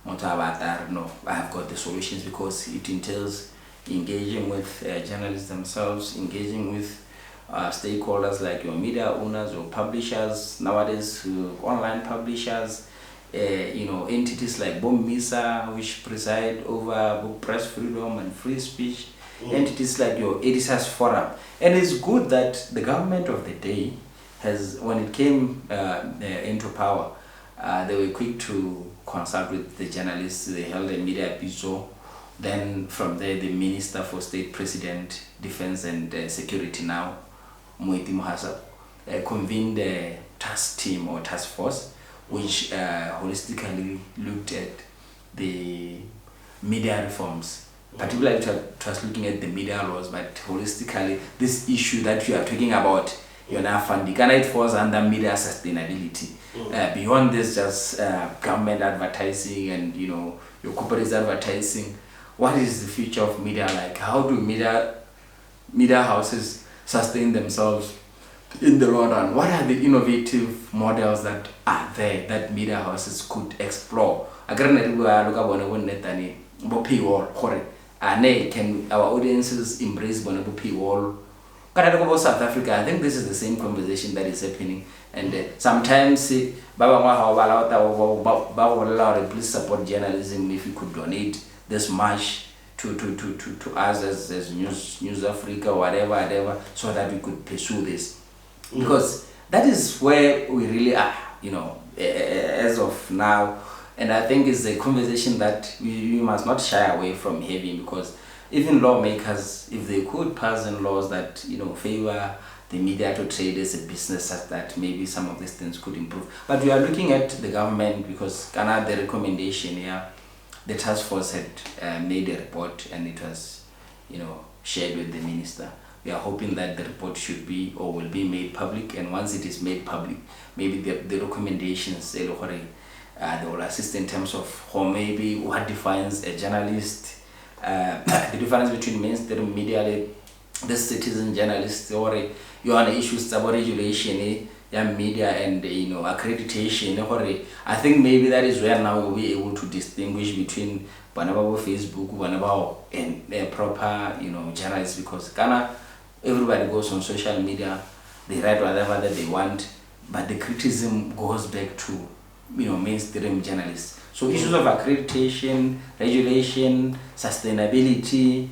No, I have got the solutions, because it entails engaging with journalists themselves, engaging with stakeholders like your media owners or publishers, nowadays online publishers, entities like BOMMISA, which preside over book press freedom and free speech, entities like your editors forum. And it's good that the government of the day has, when it came into power, they were quick to consult with the journalists. They held a media episode. Then from there, the Minister for State, President, Defense and Security now, Moeti Mohasa, convened a task team or task force which holistically looked at the media reforms, particularly just looking at the media laws, but holistically this issue that we are talking about, funding, and it falls under media sustainability. Beyond this, just government advertising and your corporate advertising. What is the future of media like? How do media houses sustain themselves in the long run? What are the innovative models that are there that media houses could explore? Can our audiences embrace paywall? About South Africa, I think this is the same conversation that is happening, and sometimes please support journalism. If you could donate this much to us as News Africa, whatever, so that we could pursue this. Because that is where we really are, as of now. And I think it's a conversation that we must not shy away from having, because even lawmakers, if they could pass in laws that favor the media to trade as a business, such that maybe some of these things could improve. But we are looking at the government, because Ghana, the recommendation here, the task force had made a report, and it was shared with the minister. We are hoping that the report should be or will be made public, and once it is made public, maybe the recommendations they will assist in terms of how maybe what defines a journalist, the difference between mainstream media, the citizen journalists, or your issues about regulation, media, and accreditation. I think maybe that is where now we'll be able to distinguish between Facebook, and a proper journalists, because Ghana, everybody goes on social media, they write whatever that they want, but the criticism goes back to mainstream journalists. So issues of accreditation, regulation, sustainability,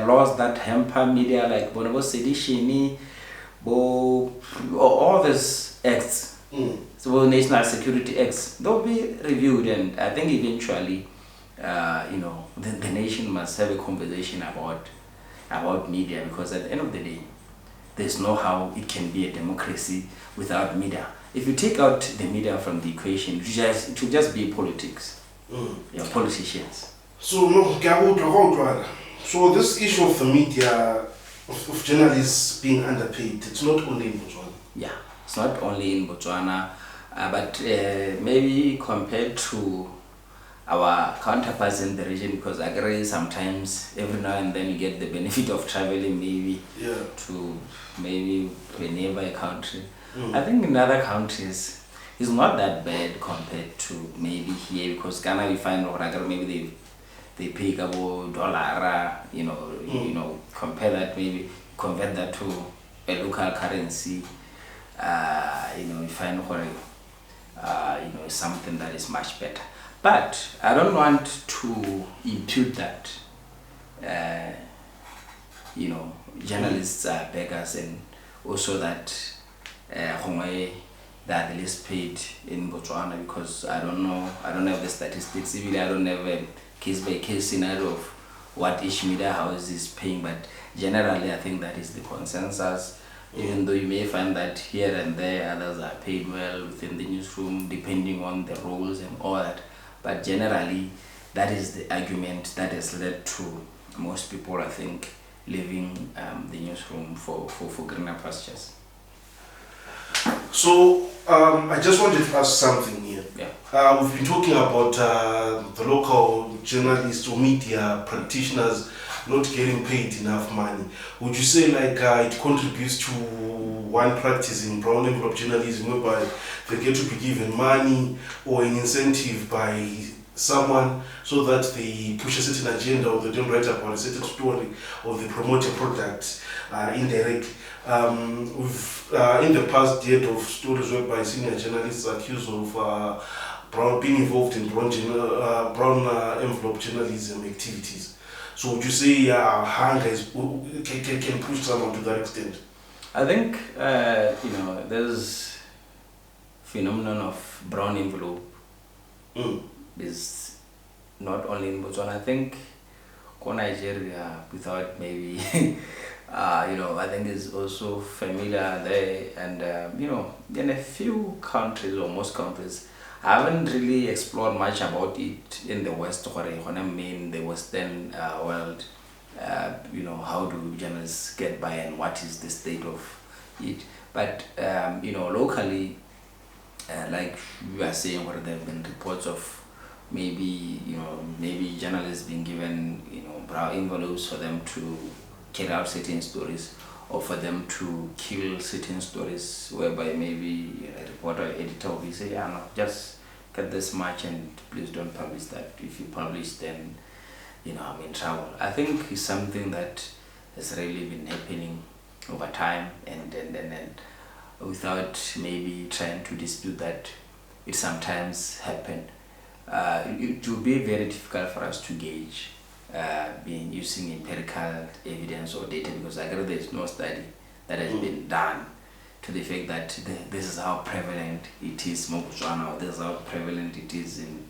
laws that hamper media, like Bonobo Sedition, all these acts, so national security acts, they'll be reviewed, and I think eventually the nation must have a conversation about media, because at the end of the day, there's no how it can be a democracy without media. If you take out the media from the equation, it will just be politics. Politicians. So no, Kabo, so this issue of the media, of journalists being underpaid, it's not only in Botswana. Yeah, it's not only in Botswana, but maybe compared to our counterparts in the region, because I agree sometimes every now and then you get the benefit of traveling maybe to maybe a nearby country. I think in other countries it's not that bad compared to maybe here, because Ghana we find maybe they pay Kabo dollar, compare that, maybe convert that to a local currency, you find something that is much better. But I don't want to impute that journalists are beggars, and also that they are the least paid in Botswana, because I don't have the statistics. Even I don't have a case by case scenario of what each media house is paying, but generally I think that is the consensus. Even though you may find that here and there others are paid well within the newsroom, depending on the roles and all that, but generally that is the argument that has led to most people, I think, leaving the newsroom for greener pastures. So I just wanted to ask something here. We've been talking about the local journalists or media practitioners not getting paid enough money. Would you say it contributes to one practice in brown envelope journalism, whereby they get to be given money or an incentive by someone so that they push a certain agenda, or they don't write about a certain story, or they promote a product indirectly? We've in the past heard of stories whereby senior journalists are accused of being involved in brown envelope journalism activities. So would you say hunger can push someone to that extent? I think there's phenomenon of brown envelope is not only in Botswana. I think Nigeria, without maybe I think is also familiar there, and in a few countries, or most countries, I haven't really explored much about it in the West, when I mean the Western world. How do journalists get by, and what is the state of it? But locally, like we are saying, where there have been reports of maybe journalists being given brown envelopes for them to carry out certain stories, or for them to kill certain stories, whereby maybe a reporter or editor will say, no, just get this much and please don't publish that. If you publish, then I'm in trouble. I think it's something that has really been happening over time, and without maybe trying to dispute that, it sometimes happens. It will be very difficult for us to gauge been using empirical evidence or data, because I agree there's no study that has been done to the fact that this is how prevalent it is in Botswana, or this is how prevalent it is in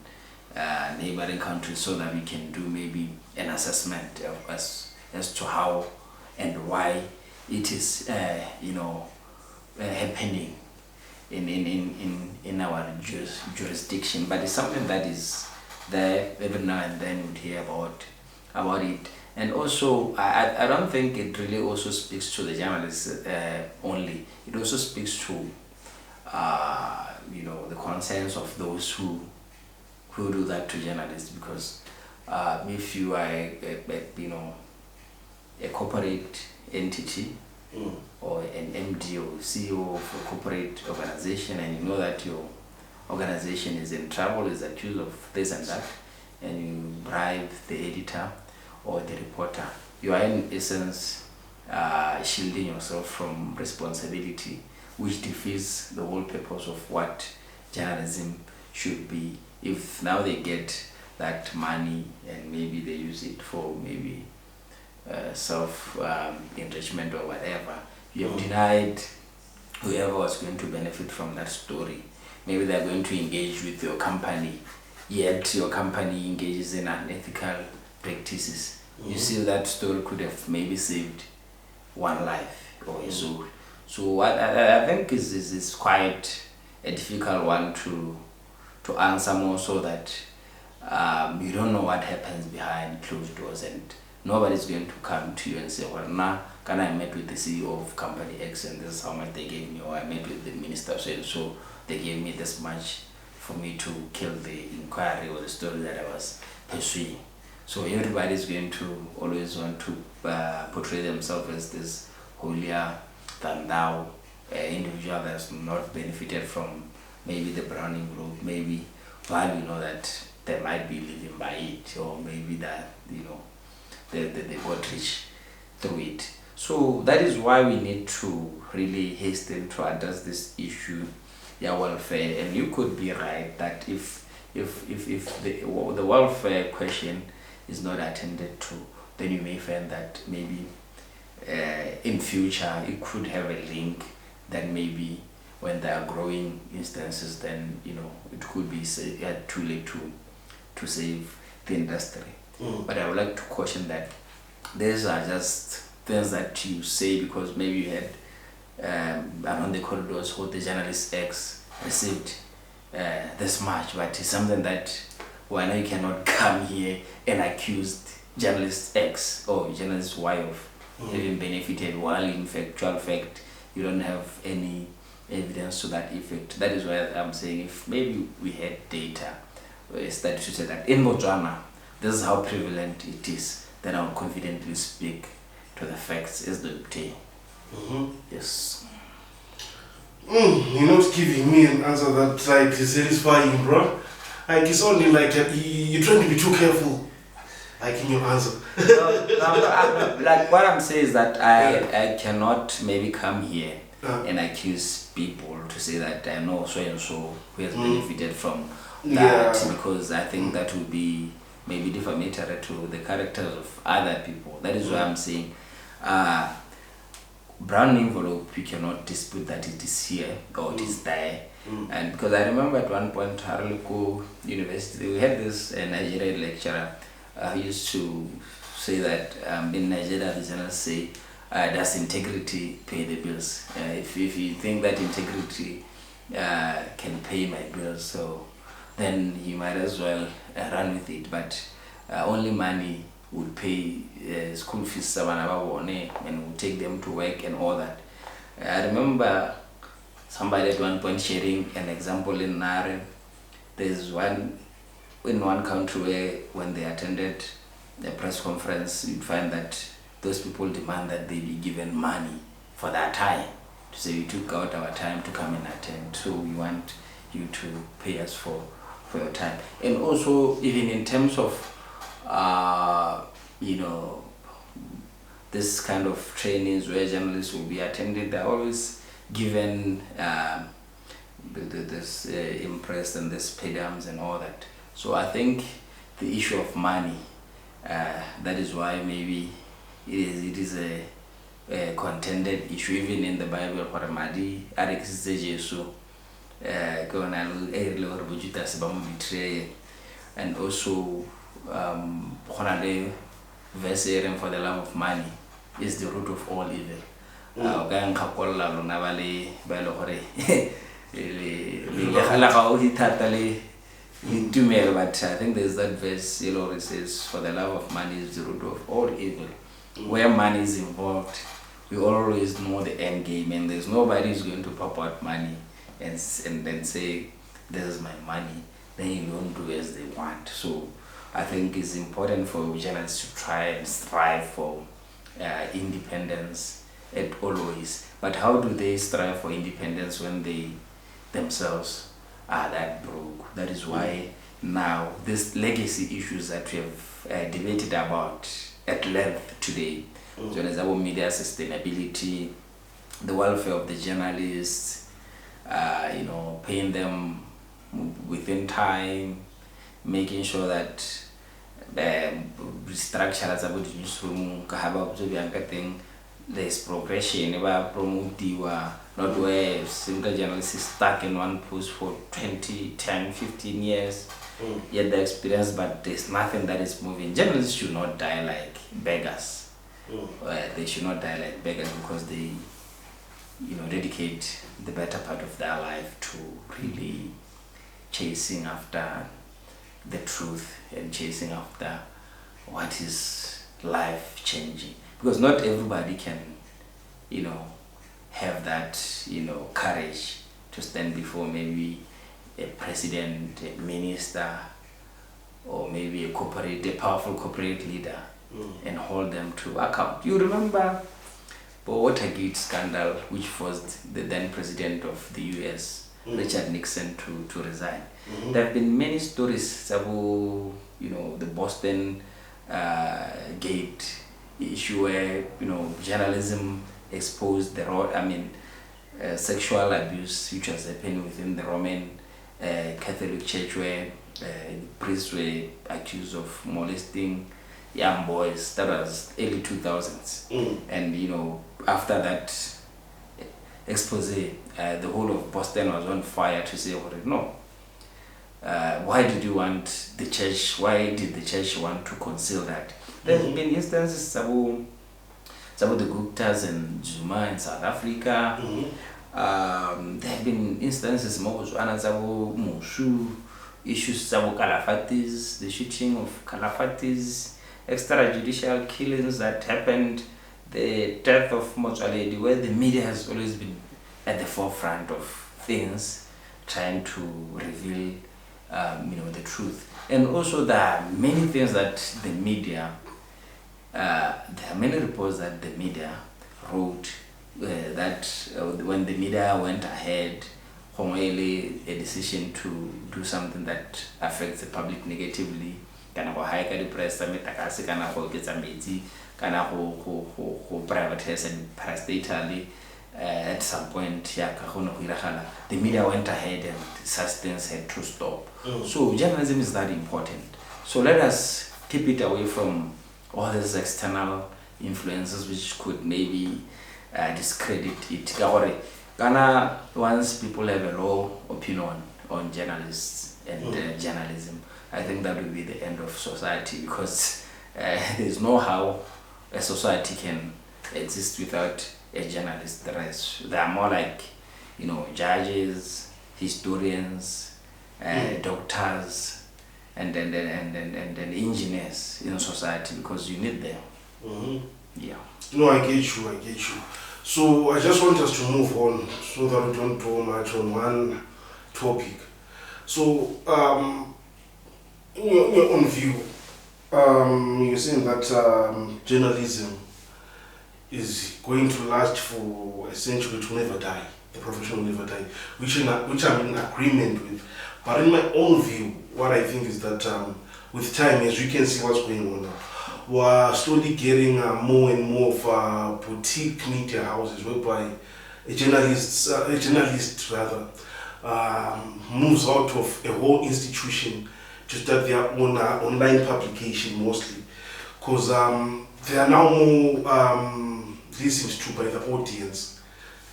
neighboring countries, so that we can do maybe an assessment of as to how and why it is happening in our jurisdiction. But it's something that is there every now and then. We'd hear about it. And also, I don't think it really also speaks to the journalists only. It also speaks to the concerns of those who do that to journalists, because if you are a corporate entity or an MD or CEO of a corporate organization, and you know that your organization is in trouble, is accused of this and that, and you bribe the editor or the reporter, you are in essence shielding yourself from responsibility, which defeats the whole purpose of what journalism should be. If now they get that money and maybe they use it for maybe self enrichment or whatever, you have denied whoever was going to benefit from that story. Maybe they're going to engage with your company, yet your company engages in unethical practices. You see, that story could have maybe saved one life or a soul. So I think is quite a difficult one to answer, more so that you don't know what happens behind closed doors, and nobody's going to come to you and say, well, now can I met with the CEO of company X and this is how much they gave me, or I met with the minister so they gave me this much for me to kill the inquiry or the story that I was pursuing. So everybody's going to always want to portray themselves as this holier than thou individual that's not benefited from maybe the Browning group, maybe, while we know that they might be living by it, or maybe that they got rich through it. So that is why we need to really hasten to address this issue, welfare. And you could be right that if the welfare question is not attended to, then you may find that maybe in future it could have a link that maybe when there are growing instances, then it could be too late to save the industry. But I would like to caution that these are just things that you say because maybe you had around the corridors what the journalist X received this much, but it's something that I know you cannot come here and accuse journalist X or journalist Y of having benefited, while in actual fact you don't have any evidence to that effect. That is why I'm saying, if maybe we had data that to say that in Botswana this is how prevalent it is, then I'll confidently speak to the facts as they obtain. Yes. You're not giving me an answer that is satisfying, bro. Like, it's only like you're trying to be too careful, like, in your answer. No, like what I'm saying is that I cannot maybe come here and accuse people to say that I know so and so who has benefited from that, because I think that would be maybe defamatory to the characters of other people. That is why I'm saying brown envelope, you cannot dispute that it is here or it is there. And because I remember at one point, Harluku University, we had this Nigerian lecturer who used to say that in Nigeria, the journalists say, does integrity pay the bills? If you think that integrity can pay my bills, so then you might as well run with it. But only money would pay school fees and would take them to work and all that. I remember somebody at one point sharing an example in Naren. There's one country where when they attended the press conference, you'd find that those people demand that they be given money for their time. To say, we took out our time to come and attend, so we want you to pay us for your time. And also, even in terms of this kind of trainings where journalists will be attended, they're always given this impress and this pedums and all that. So I think the issue of money That is why maybe it is a contended issue even in the Bible. For Madi, Alex Jesu, betray, and also verse for the love of money is the root of all evil. But I think there's that verse, it says, for the love of money is the root of all evil. Where money is involved, we always know the end game, and there's nobody who's going to pop out money and then say, this is my money, then you don't do as they want. So I think it's important for journalists to try and strive for independence at always. But how do they strive for independence when they themselves are that broke? That is why now these legacy issues that we have debated about at length today, so as our media sustainability, the welfare of the journalists, paying them within time, making sure that restructure as about newsroom, there's progression, not where a single journalist is stuck in one post for 20, 10, 15 years, yet the experience, but there's nothing that is moving. Journalists should not die like beggars. They should not die like beggars because they, dedicate the better part of their life to really chasing after the truth and chasing after what is life changing. Because not everybody can, have that, courage to stand before maybe a president, a minister, or maybe a powerful corporate leader, and hold them to account. You remember the Watergate scandal, which forced the then president of the US, Richard Nixon, to resign. There have been many stories about, the Boston Gate issue where, journalism exposed sexual abuse which was happening within the Roman Catholic Church, where priests were accused of molesting young boys. That was early 2000s. And after that expose, the whole of Boston was on fire to say, no, why did the church want to conceal that? There have been instances about the Guptas and Zuma in South Africa. There have been instances in Botswana, Mushu, issues about Kalafatis, the shooting of Kalafatis, extrajudicial killings that happened, the death of Motsoaledi, where the media has always been at the forefront of things, trying to reveal the truth. And also there are many things that the media, there are many reports that the media wrote that when the media went ahead, a decision to do something that affects the public negatively, kana go high the price sa metakase, kana go oketsa metsi, kana go privatize and parastatally. At some point, the media went ahead and sustenance had to stop. So journalism is that important. So let us keep it away from all these external influences which could maybe discredit it. Once people have a low opinion on journalists and journalism, I think that will be the end of society, because there's no how a society can exist without a journalist. They are more like, judges, historians, doctors, and engineers in society, because you need them. Yeah. No, I get you. So I just want us to move on so that we don't dwell much on one topic. So, in your own view, you're saying that journalism is going to last for a century, to never die. The profession will never die, which I'm in agreement with. But in my own view, what I think is that with time, as you can see what's going on now, we're slowly getting more and more of boutique media houses, whereby a journalist moves out of a whole institution to start their own online publication mostly. because they are now more listened to by the audience.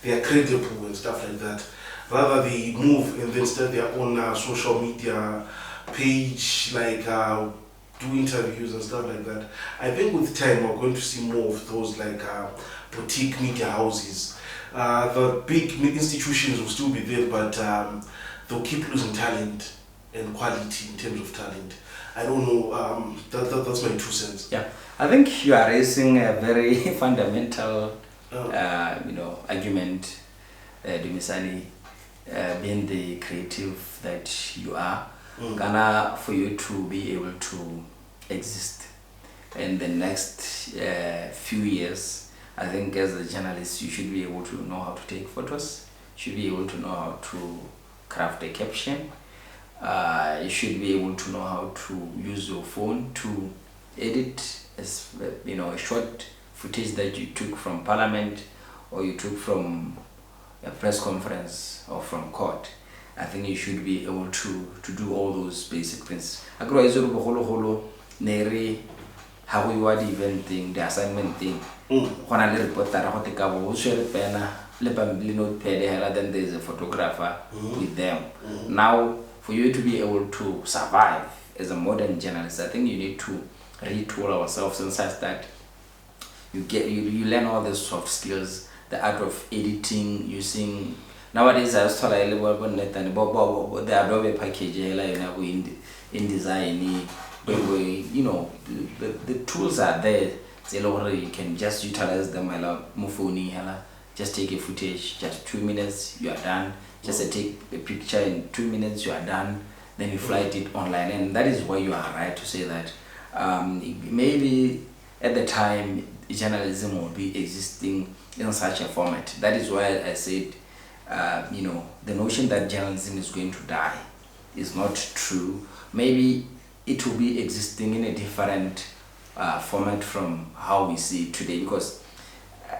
They are credible and stuff like that. Rather they move and then start their own social media page, like do interviews and stuff like that. I think with time we're going to see more of those like boutique media houses. The big institutions will still be there, but they'll keep losing talent and quality in terms of talent. I don't know, that's my 2 cents. Yeah, I think you are raising a very fundamental argument, Dumisani, being the creative that you are, Ghana, for you to be able to exist in the next few years. I think as a journalist you should be able to know how to take photos, should be able to know how to craft a caption, you should be able to know how to use your phone to edit a short footage that you took from parliament or you took from a press conference or from court. I think you should be able to do all those basic things. Otherwise, how we want the event thing, the assignment thing. When I report that I take a share pen, then there's a photographer with them. Now, for you to be able to survive as a modern journalist, I think you need to retool ourselves in such that you learn all the soft skills, the art of editing, using. Nowadays, I was told I live on net and the Adobe package in design. The tools are there. You can just utilize them. Just take a footage, just 2 minutes, you are done. Just take a picture in 2 minutes, you are done. Then you flight it online, and that is why you are right to say that maybe at the time journalism will be existing in such a format. That is why I said the notion that journalism is going to die is not true. Maybe it will be existing in a different format from how we see it today, because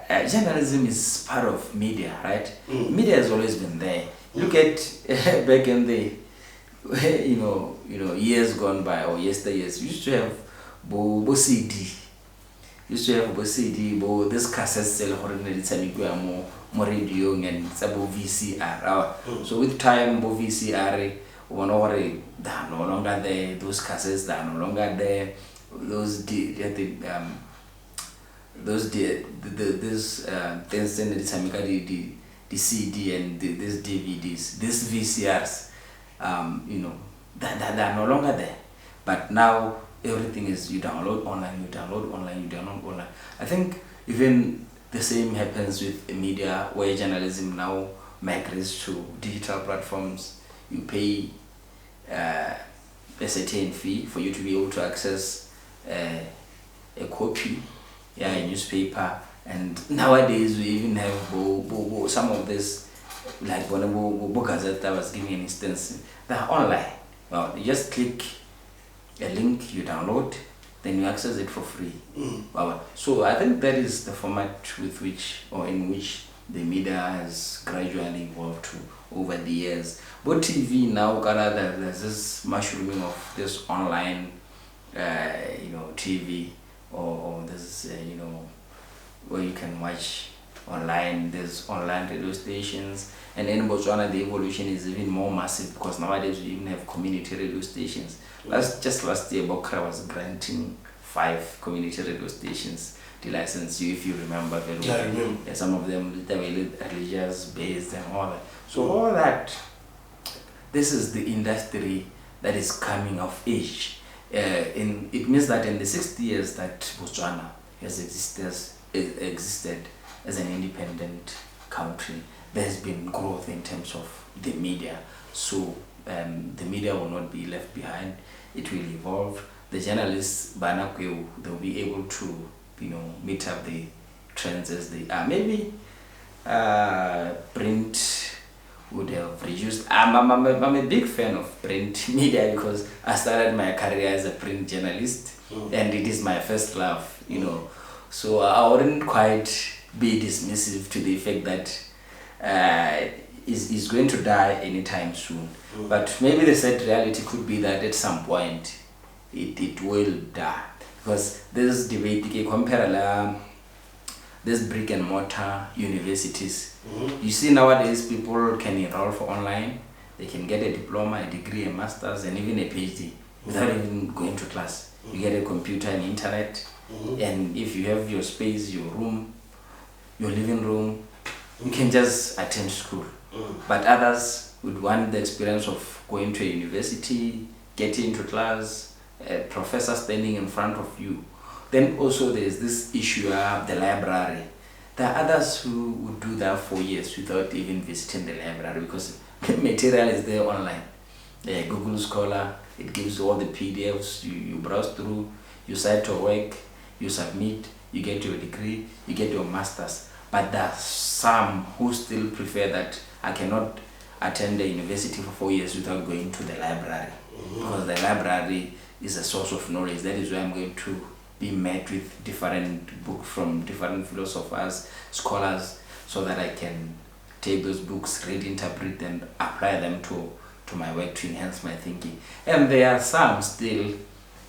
journalism is part of media, right? Media has always been there. Look at back in the years gone by, or yesteryears, we used to have bo CD. Used to have bo CD, this cassette sell more radio and sabo VCR. So with time, bo VCR, they are no longer there. Those cassettes that are no longer there. Those the CD and these DVDs, these VCRs, that are no longer there. But now everything is you download online. I think even the same happens with media, where journalism now migrates to digital platforms. You pay a certain fee for you to be able to access a copy, a newspaper. And nowadays we even have some of this, like Gazette. I was giving an instance, they're online. Well, you just click a link, you download, then you access it for free. So I think that is the format in which the media has gradually evolved to over the years. But TV now, there's this mushrooming of this online, TV, or this, where you can watch online. There's online radio stations, and in Botswana the evolution is even more massive, because nowadays we even have community radio stations. Last year Bokra was granting 5 community radio stations to license you, if you remember very well. Yeah, I remember. Yeah, some of them were religious based and all that. So all that, this is the industry that is coming of age. It means that in the 60 years that Botswana has existed as an independent country, there has been growth in terms of the media. So the media will not be left behind. It will evolve. The journalists, they'll be able to meet up the trends as they are. Maybe print would have reduced. I'm a big fan of print media, because I started my career as a print journalist, and it is my first love, So I wouldn't quite be dismissive to the fact that is going to die anytime soon. But maybe the sad reality could be that at some point it will die. because this debate can compare this brick and mortar universities. You see nowadays people can enroll for online. They can get a diploma, a degree, a master's, and even a PhD without even going to class. You get a computer and internet, and if you have your space, your room, your living room, you can just attend school. But others would want the experience of going to a university, getting into class, a professor standing in front of you. Then also there's this issue of the library. There are others who would do that for years without even visiting the library because the material is there online. Google Scholar, it gives you all the PDFs, you browse through, you cite your work, you submit, you get your degree, you get your master's. But there are some who still prefer that I cannot attend the university for 4 years without going to the library. Because the library is a source of knowledge. That is where I'm going to be met with different books from different philosophers, scholars, so that I can take those books, read, interpret, and apply them to my work to enhance my thinking. And there are some still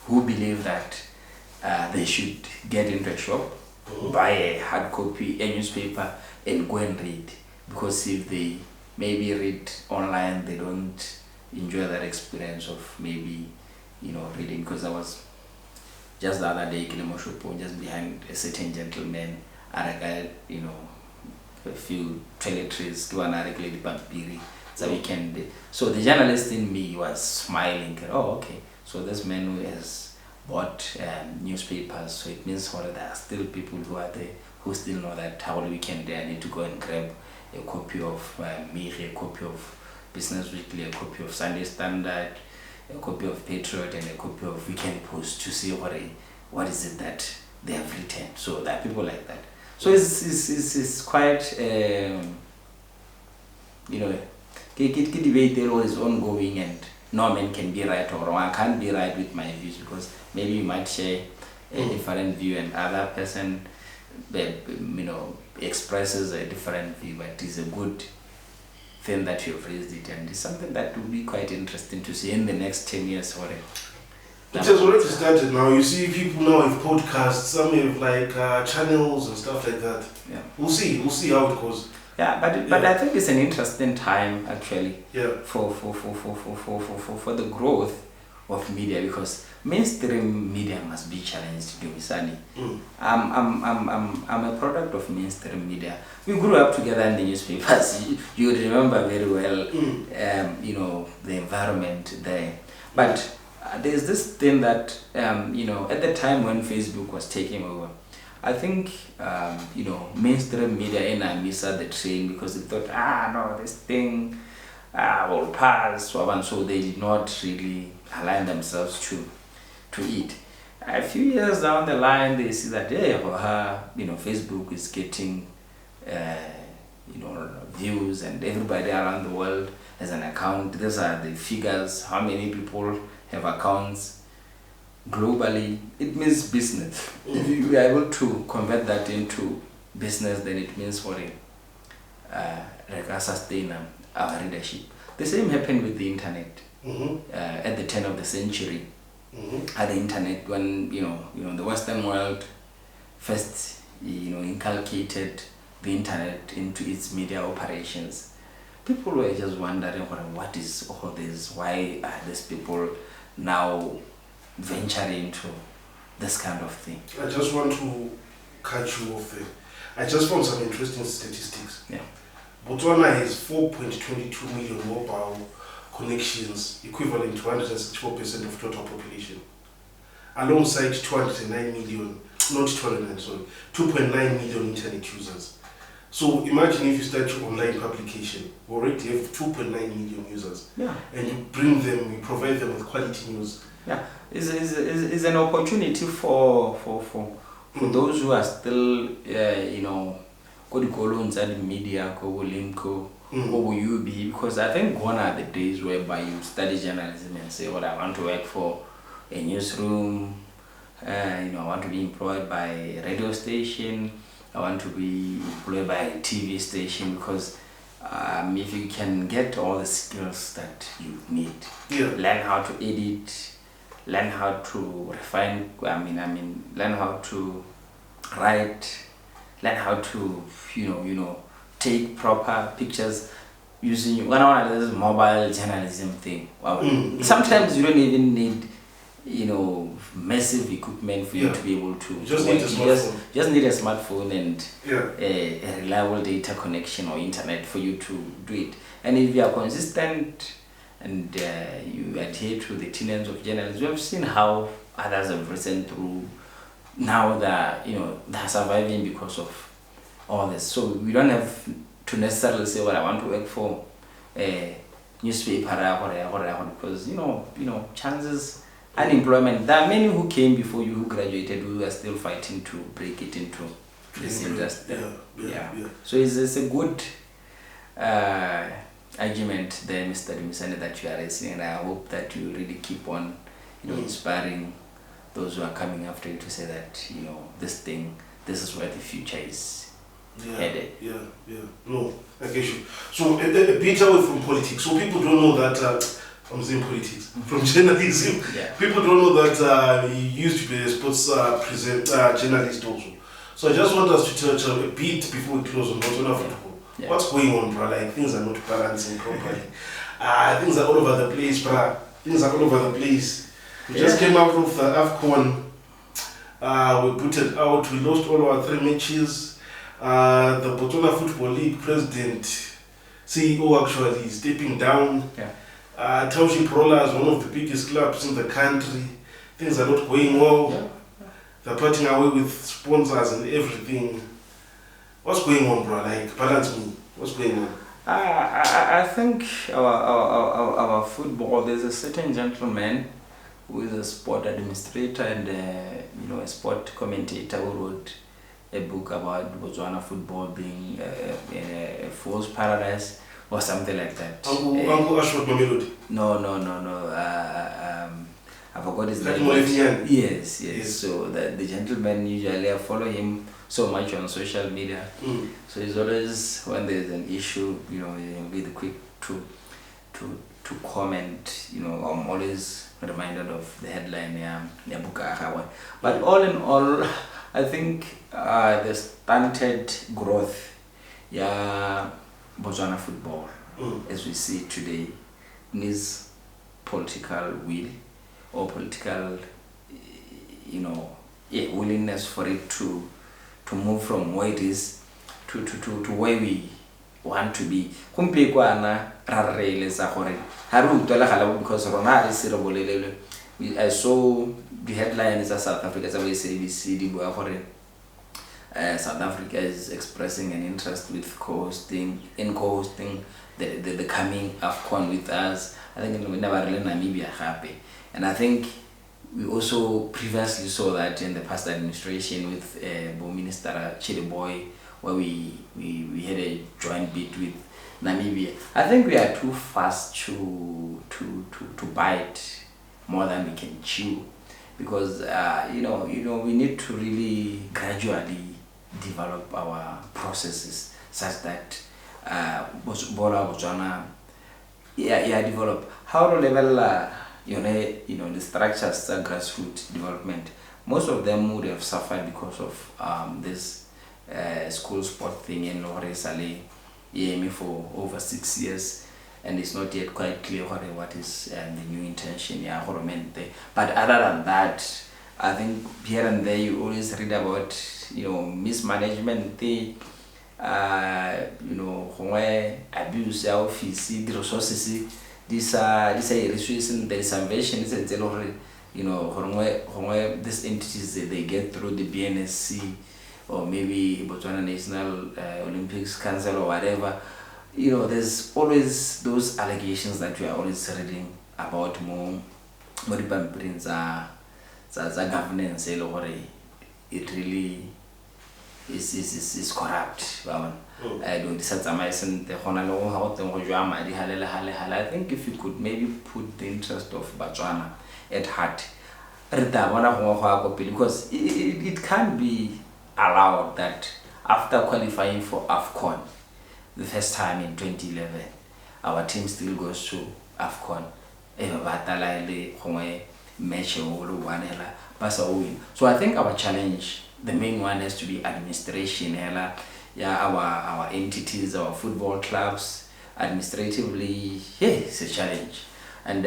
who believe that they should get into a shop, buy a hard copy, a newspaper, and go and read. Because if they maybe read online, they don't enjoy that experience of maybe, reading. Because I was just the other day in Moshopo, just behind a certain gentleman, and I got, a few toiletries to an article Pampiri. It's a weekend day. So the journalist in me was smiling. Oh, okay. So this man who has bought newspapers, so it means there are still people who are there who still know that whole weekend day I need to go and grab a copy of Miri, a copy of Business Weekly, a copy of Sunday Standard, a copy of Patriot, and a copy of Weekend Post to see what is it that they have written. So there are people like that. So it's quite, debate there is ongoing, and no man can be right or wrong. I can't be right with my views because maybe you might share a different view and other person, expresses a different view, but it's a good thing that you've raised it, and it's something that will be quite interesting to see in the next 10 years or it has already started now. You see people now with podcasts, some have like channels and stuff like that. Yeah. We'll see how it goes. Yeah, but I think it's an interesting time actually. Yeah. For the growth of media, because mainstream media must be challenged. I'm a product of mainstream media. We grew up together in the newspapers. You would remember very well, the environment there. But there's this thing that, at the time when Facebook was taking over, I think, mainstream media in missed the train because they thought, no, this thing will pass. So they did not really align themselves to it. A few years down the line, they see that, Facebook is getting, views, and everybody around the world has an account. These are the figures, how many people have accounts globally. It means business. If you are able to convert that into business, then it means sustain our readership. The same happened with the internet at the turn of the century. At the internet, when the Western world first inculcated the internet into its media operations, people were just wondering, what is all this? Why are these people now venturing into this kind of thing? I just want to cut you off there. I just found some interesting statistics. Yeah. Botswana has 4.22 million mobile connections, equivalent to 164% of total population, alongside 2.9 million internet users. So imagine if you start your online publication, we already have 2.9 million users, and you provide them with quality news. Yeah, it's an opportunity for those who are still, media, because I think gone are the days whereby you study journalism and say, I want to work for a newsroom, I want to be employed by a radio station, I want to be employed by a TV station, because if you can get all the skills that you need, learn how to edit, learn how to refine, learn how to write, learn how to, take proper pictures using this mobile journalism thing. Wow. Sometimes you don't even need, massive equipment for you to be able to. You just need a smartphone. Just need a smartphone and Yeah. a reliable data connection or internet for you to do it. And if you are consistent and you adhere to the tenets of journalism, we have seen how others have risen through. Now that they're surviving because of all this. So we don't have to necessarily say, well, I want to work for a newspaper because chances, unemployment. There are many who came before you who graduated who are still fighting to break it into this industry. Yeah. So it's a good argument there, Mr. Dimisane, that you are raising, and I hope that you really keep on inspiring those who are coming after you to say that this is where the future is headed. Yeah. No, I get you. So a bit away from politics. So people don't know that I'm saying politics from journalism. Yeah. People don't know that he used to be a sports journalist also. So I just want us to touch a bit before we close on Botswana football. Yeah. What's going on, bro? Like things are not balancing properly. Things are all over the place, bro. Things are all over the place. We just came out of the AFCON. We put it out. We lost all our 3 matches. The Botswana Football League president, CEO actually, is stepping down. Yeah. Township Rollers, one of the biggest clubs in the country. Things are not going well. Yeah. They're parting away with sponsors and everything. What's going on, bro? Like, balance me. What's going on? I think our football, there's a certain gentleman who is a sport administrator and a sport commentator who wrote a book about Botswana football being a false paradise or something like that. Uncle Ashford Mamelodi? No. I forgot his name. Yes. So the gentleman, usually I follow him so much on social media. So he's always, when there's an issue, he'll be the quick to comment. I'm always reminded of the headline, but all in all, I think the stunted growth, Botswana football, as we see today, needs political will or political, willingness for it to move from where it is to where we want to be. Because I saw the headlines of South Africa, South Africa is expressing an interest with co-hosting the coming AFCON with us. I think we never really Namibia happy. And I think we also previously saw that in the past administration with Minister Chiriboy, where we had a joint bid with Namibia. I think we are too fast to bite more than we can chew, because we need to really gradually develop our processes such that Botswana develop how to level the structures grassroots development. Most of them would have suffered because of this school sport thing in Oresale for over 6 years, and it's not yet quite clear what is the new intention. But other than that, I think here and there you always read about mismanagement, abuse of office, the resources. These are resources. There is invasion. These entities they get through the BNSC or maybe Botswana National Olympics Council or whatever. There's always those allegations that we are always reading about more governance. It really is corrupt. I think if you could maybe put the interest of Botswana at heart, because it can't be allowed that after qualifying for AFCON the first time in 2011, our team still goes to AFCON. match so I think our challenge, the main one, has to be administration. Our entities, our football clubs, administratively, it's a challenge. And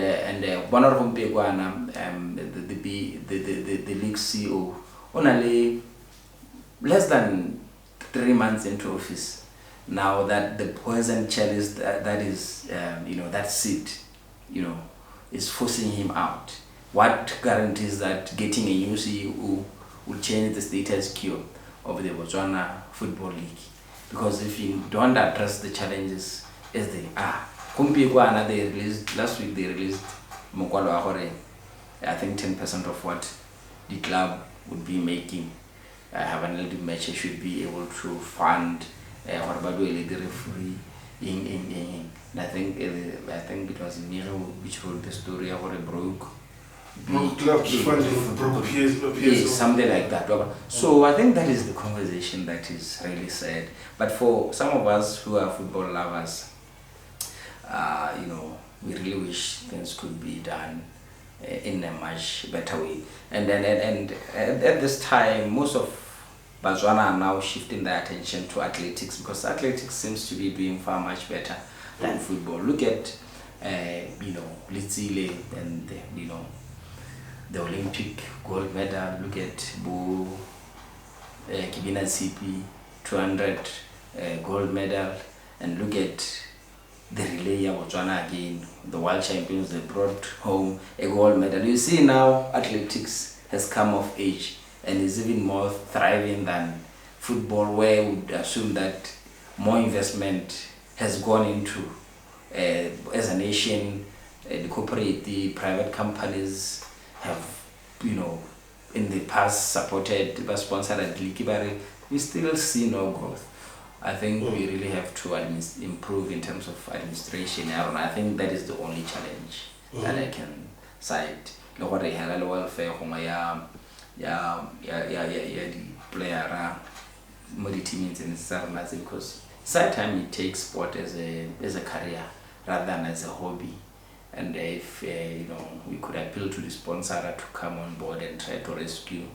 one of them big one, the league CEO, only less than 3 months into office. Now that the poison chalice that is that seat, is forcing him out. What guarantees that getting a new CEO will change the status quo of the Botswana Football League? Because if you don't address the challenges as they are, last week they released Mokwalo Ahore, I think 10% of what the club would be making. Have an little match should be able to fund the referee in I think it was Miro which told the story of a broke clubs funding broke peers, something like that. So I think that is the conversation that is really sad. But for some of us who are football lovers, we really wish things could be done in a much better way. And at this time, most of Botswana are now shifting their attention to athletics, because athletics seems to be doing far much better than football. Look at Litsile and the Olympic gold medal. Look at Kibina CP 200 gold medal, and look at the relay Botswana again, the world champions. They brought home a gold medal. You see now athletics has come of age and is even more thriving than football, where we would assume that more investment has gone into as a nation. The private companies have in the past supported sponsored at Likibari. We still see no growth. I think we really have to improve in terms of administration. I think that is the only challenge that I can cite. Welfare the player teams and because sometimes it takes sport as a career rather than as a hobby. And if we could appeal to the sponsor to come on board and try to rescue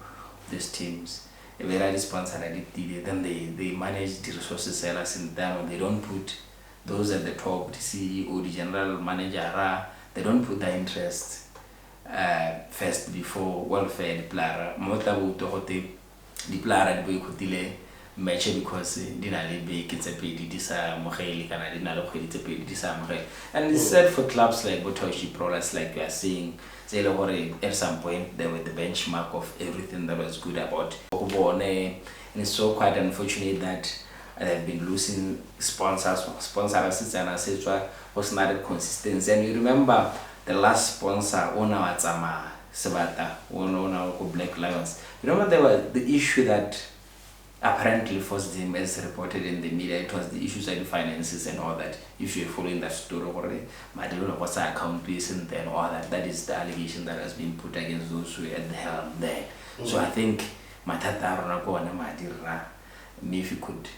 these teams. If they are the sponsor, then they manage the resources and then they don't put those at the top, the CEO, the general manager, they don't put their interest first before welfare the player. The player the match because and it's sad for clubs like Botoshi Prolas, like we are seeing. At some point they were the benchmark of everything that was good about and it's so quite unfortunate that they've been losing sponsors and etc. was not a consistency. And you remember the last sponsor owner Watsama Sabata, owner Black Lions. Remember there was the issue that apparently forced him, as reported in the media. It was the issues of finances and all that. If you're following that story already, I don't know what's our account piece and then all that. That is the allegation that has been put against those who are at the helm there. So I think if you could,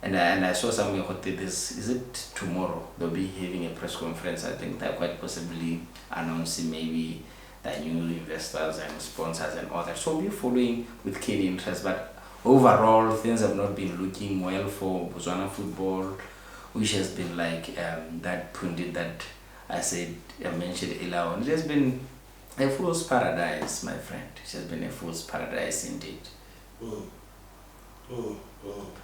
and I saw something about this. Is it tomorrow? They'll be having a press conference. I think they're quite possibly announcing maybe the new investors and sponsors and all that. So we'll be following with keen interest. But overall, things have not been looking well for Botswana football, which has been like that pundit that I mentioned earlier on. It has been a fool's paradise, my friend. It has been a fool's paradise indeed.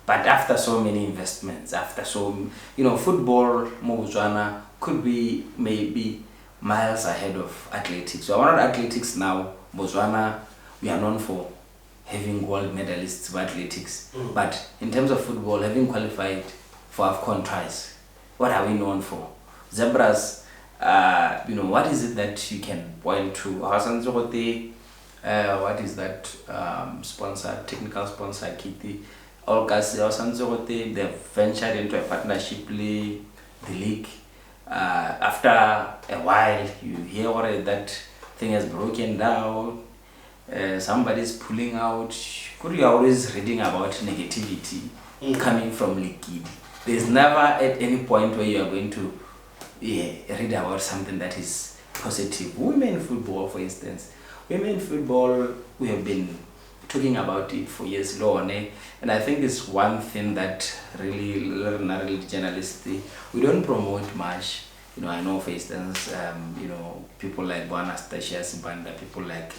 But after so many investments, football, Botswana could be maybe miles ahead of athletics. So one of athletics now, Botswana, we are known for having gold medalists for athletics. But in terms of football, having qualified for AFCON twice, what are we known for? Zebras, what is it that you can point to? What is that sponsor, technical sponsor, Kitty? They've ventured into a partnership league, the league. After a while, you hear that thing has broken down. Somebody's pulling out. You're always reading about negativity coming from league. There's never at any point where you are going to read about something that is positive. Women football, for instance, women football, we have been talking about it for years long, and I think it's one thing that really, not really journalists, we don't promote much. I know, for instance, people like Bo Anastasia Sibanda, people like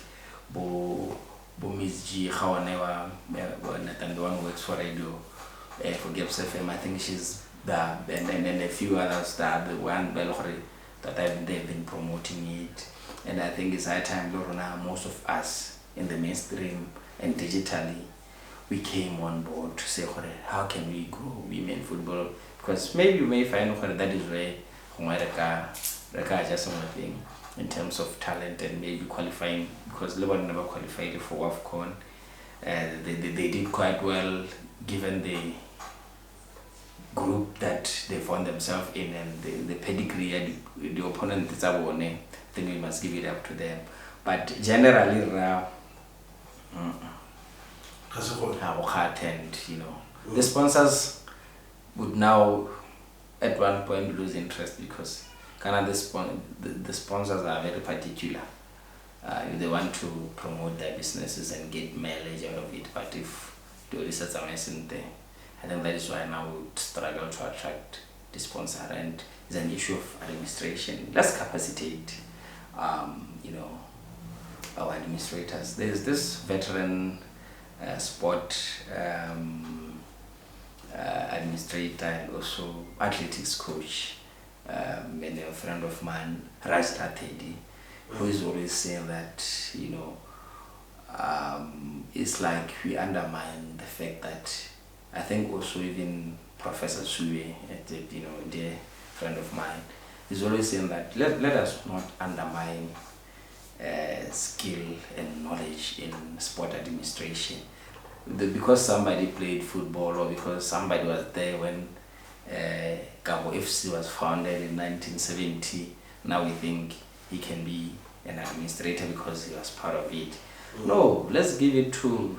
Miss G Khawanewa, and the one who works for radio, for Gibbs FM. I think she's there, and a few others that the one Belhori that they've been promoting it. And I think it's high time, Lorna, most of us in the mainstream and digitally, we came on board to say, how can we grow women football? Because maybe you may find that is where just something in terms of talent and maybe qualifying, because Lebanon never qualified for AFCON. They did quite well given the group that they found themselves in and the pedigree and the opponent is I think we must give it up to them. But generally, the sponsors would now at one point lose interest because the sponsors are very particular. They want to promote their businesses and get mileage out of it, but if the research isn't there, I think that is why now we would struggle to attract the sponsor, and it's an issue of administration. Let's capacitate our administrators. There's this veteran sport administrator and also athletics coach, and a friend of mine, Rasta Teddy, who is always saying that it's like we undermine the fact that I think also even Professor Sue, dear friend of mine, is always saying that let us not undermine skill and knowledge in sport administration. Because somebody played football or because somebody was there when Kabo FC was founded in 1970, now we think he can be an administrator because he was part of it. No, let's give it to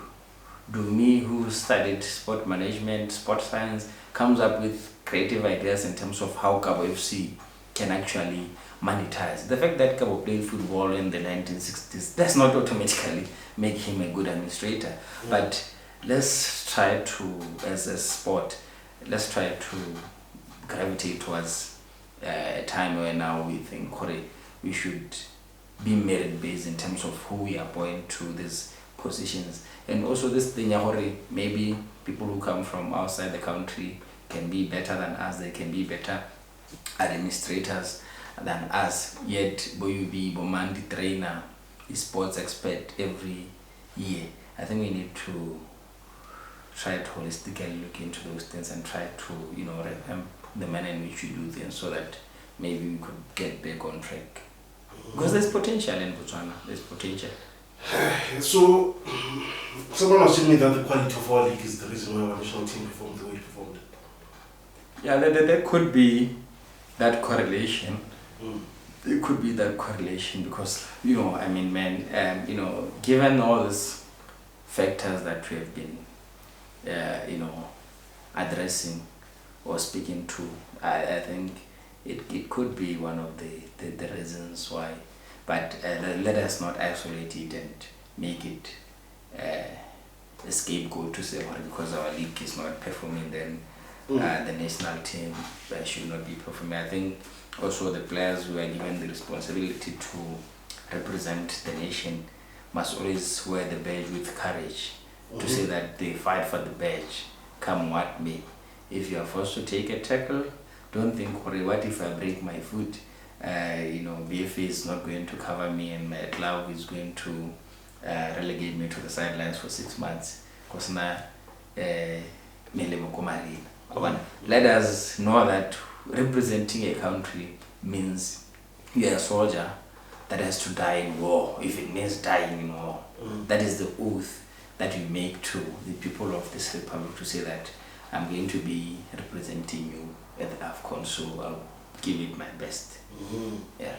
me, who studied sport management, sport science, comes up with creative ideas in terms of how Kabo FC can actually monetize. The fact that Kabo played football in the 1960s does not automatically make him a good administrator. But let's try to, as a sport, let's try to gravitate towards a time where now we think we should be merit based in terms of who we appoint to these positions. And also this thing, maybe people who come from outside the country can be better than us, they can be better administrators than us, yet Boyubi Bomandi trainer is sports expert every year. I think we need to try to holistically look into those things and try to revamp the manner in which we do things so that maybe we could get back on track. Because there's potential in Botswana, there's potential. So, someone was telling me that the quality of our league is the reason why our national team performed the way it performed. Yeah, there could be that correlation. There could be that correlation because, given all these factors that we have been, addressing or speaking to, I think it could be one of the reasons why. But let us not isolate it and make it a scapegoat to say, because our league is not performing, then the national team should not be performing. I think also the players who are given the responsibility to represent the nation must always wear the badge with courage to say that they fight for the badge, come what may. If you are forced to take a tackle, don't think, what if I break my foot? BFA is not going to cover me and my club is going to relegate me to the sidelines for 6 months. Because now, let us know that representing a country means you are a soldier that has to die in war, if it means dying in war. That is the oath that you make to the people of this republic to say that I'm going to be representing you at the AFCON, so I'll give it my best. Yeah.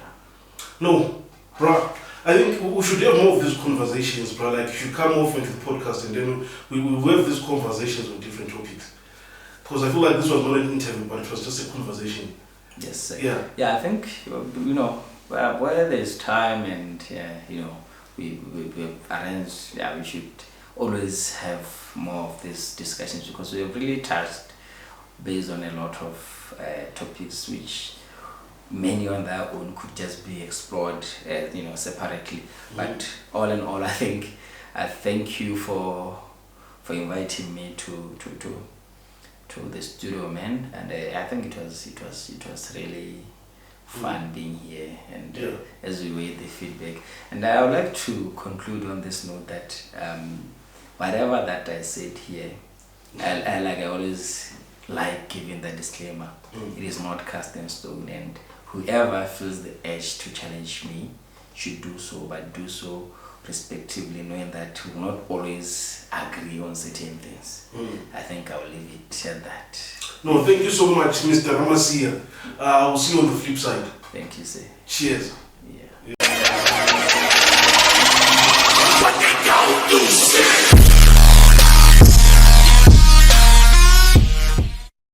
No, bro. I think we should have more of these conversations, bro. Like, you should come off into the podcast and then we will have these conversations on different topics. Because I feel like this was not an interview, but it was just a conversation. Yes, sir. Yeah. Yeah, I think, where there's time and, we've arranged, we should always have more of these discussions, because we have really touched based on a lot of topics which many on their own could just be explored separately. But all in all, I thank you for inviting me to the studio, man, and I think it was really fun being here, and as we weigh the feedback. And I would like to conclude on this note that whatever that I said here, I always like giving the disclaimer. It is not cast in stone, and whoever feels the urge to challenge me should do so, but do so respectively, knowing that we will not always agree on certain things. I think I'll leave it at that. No, thank you so much, Mr. Ramasia. I'll see you on the flip side. Thank you, sir. Cheers.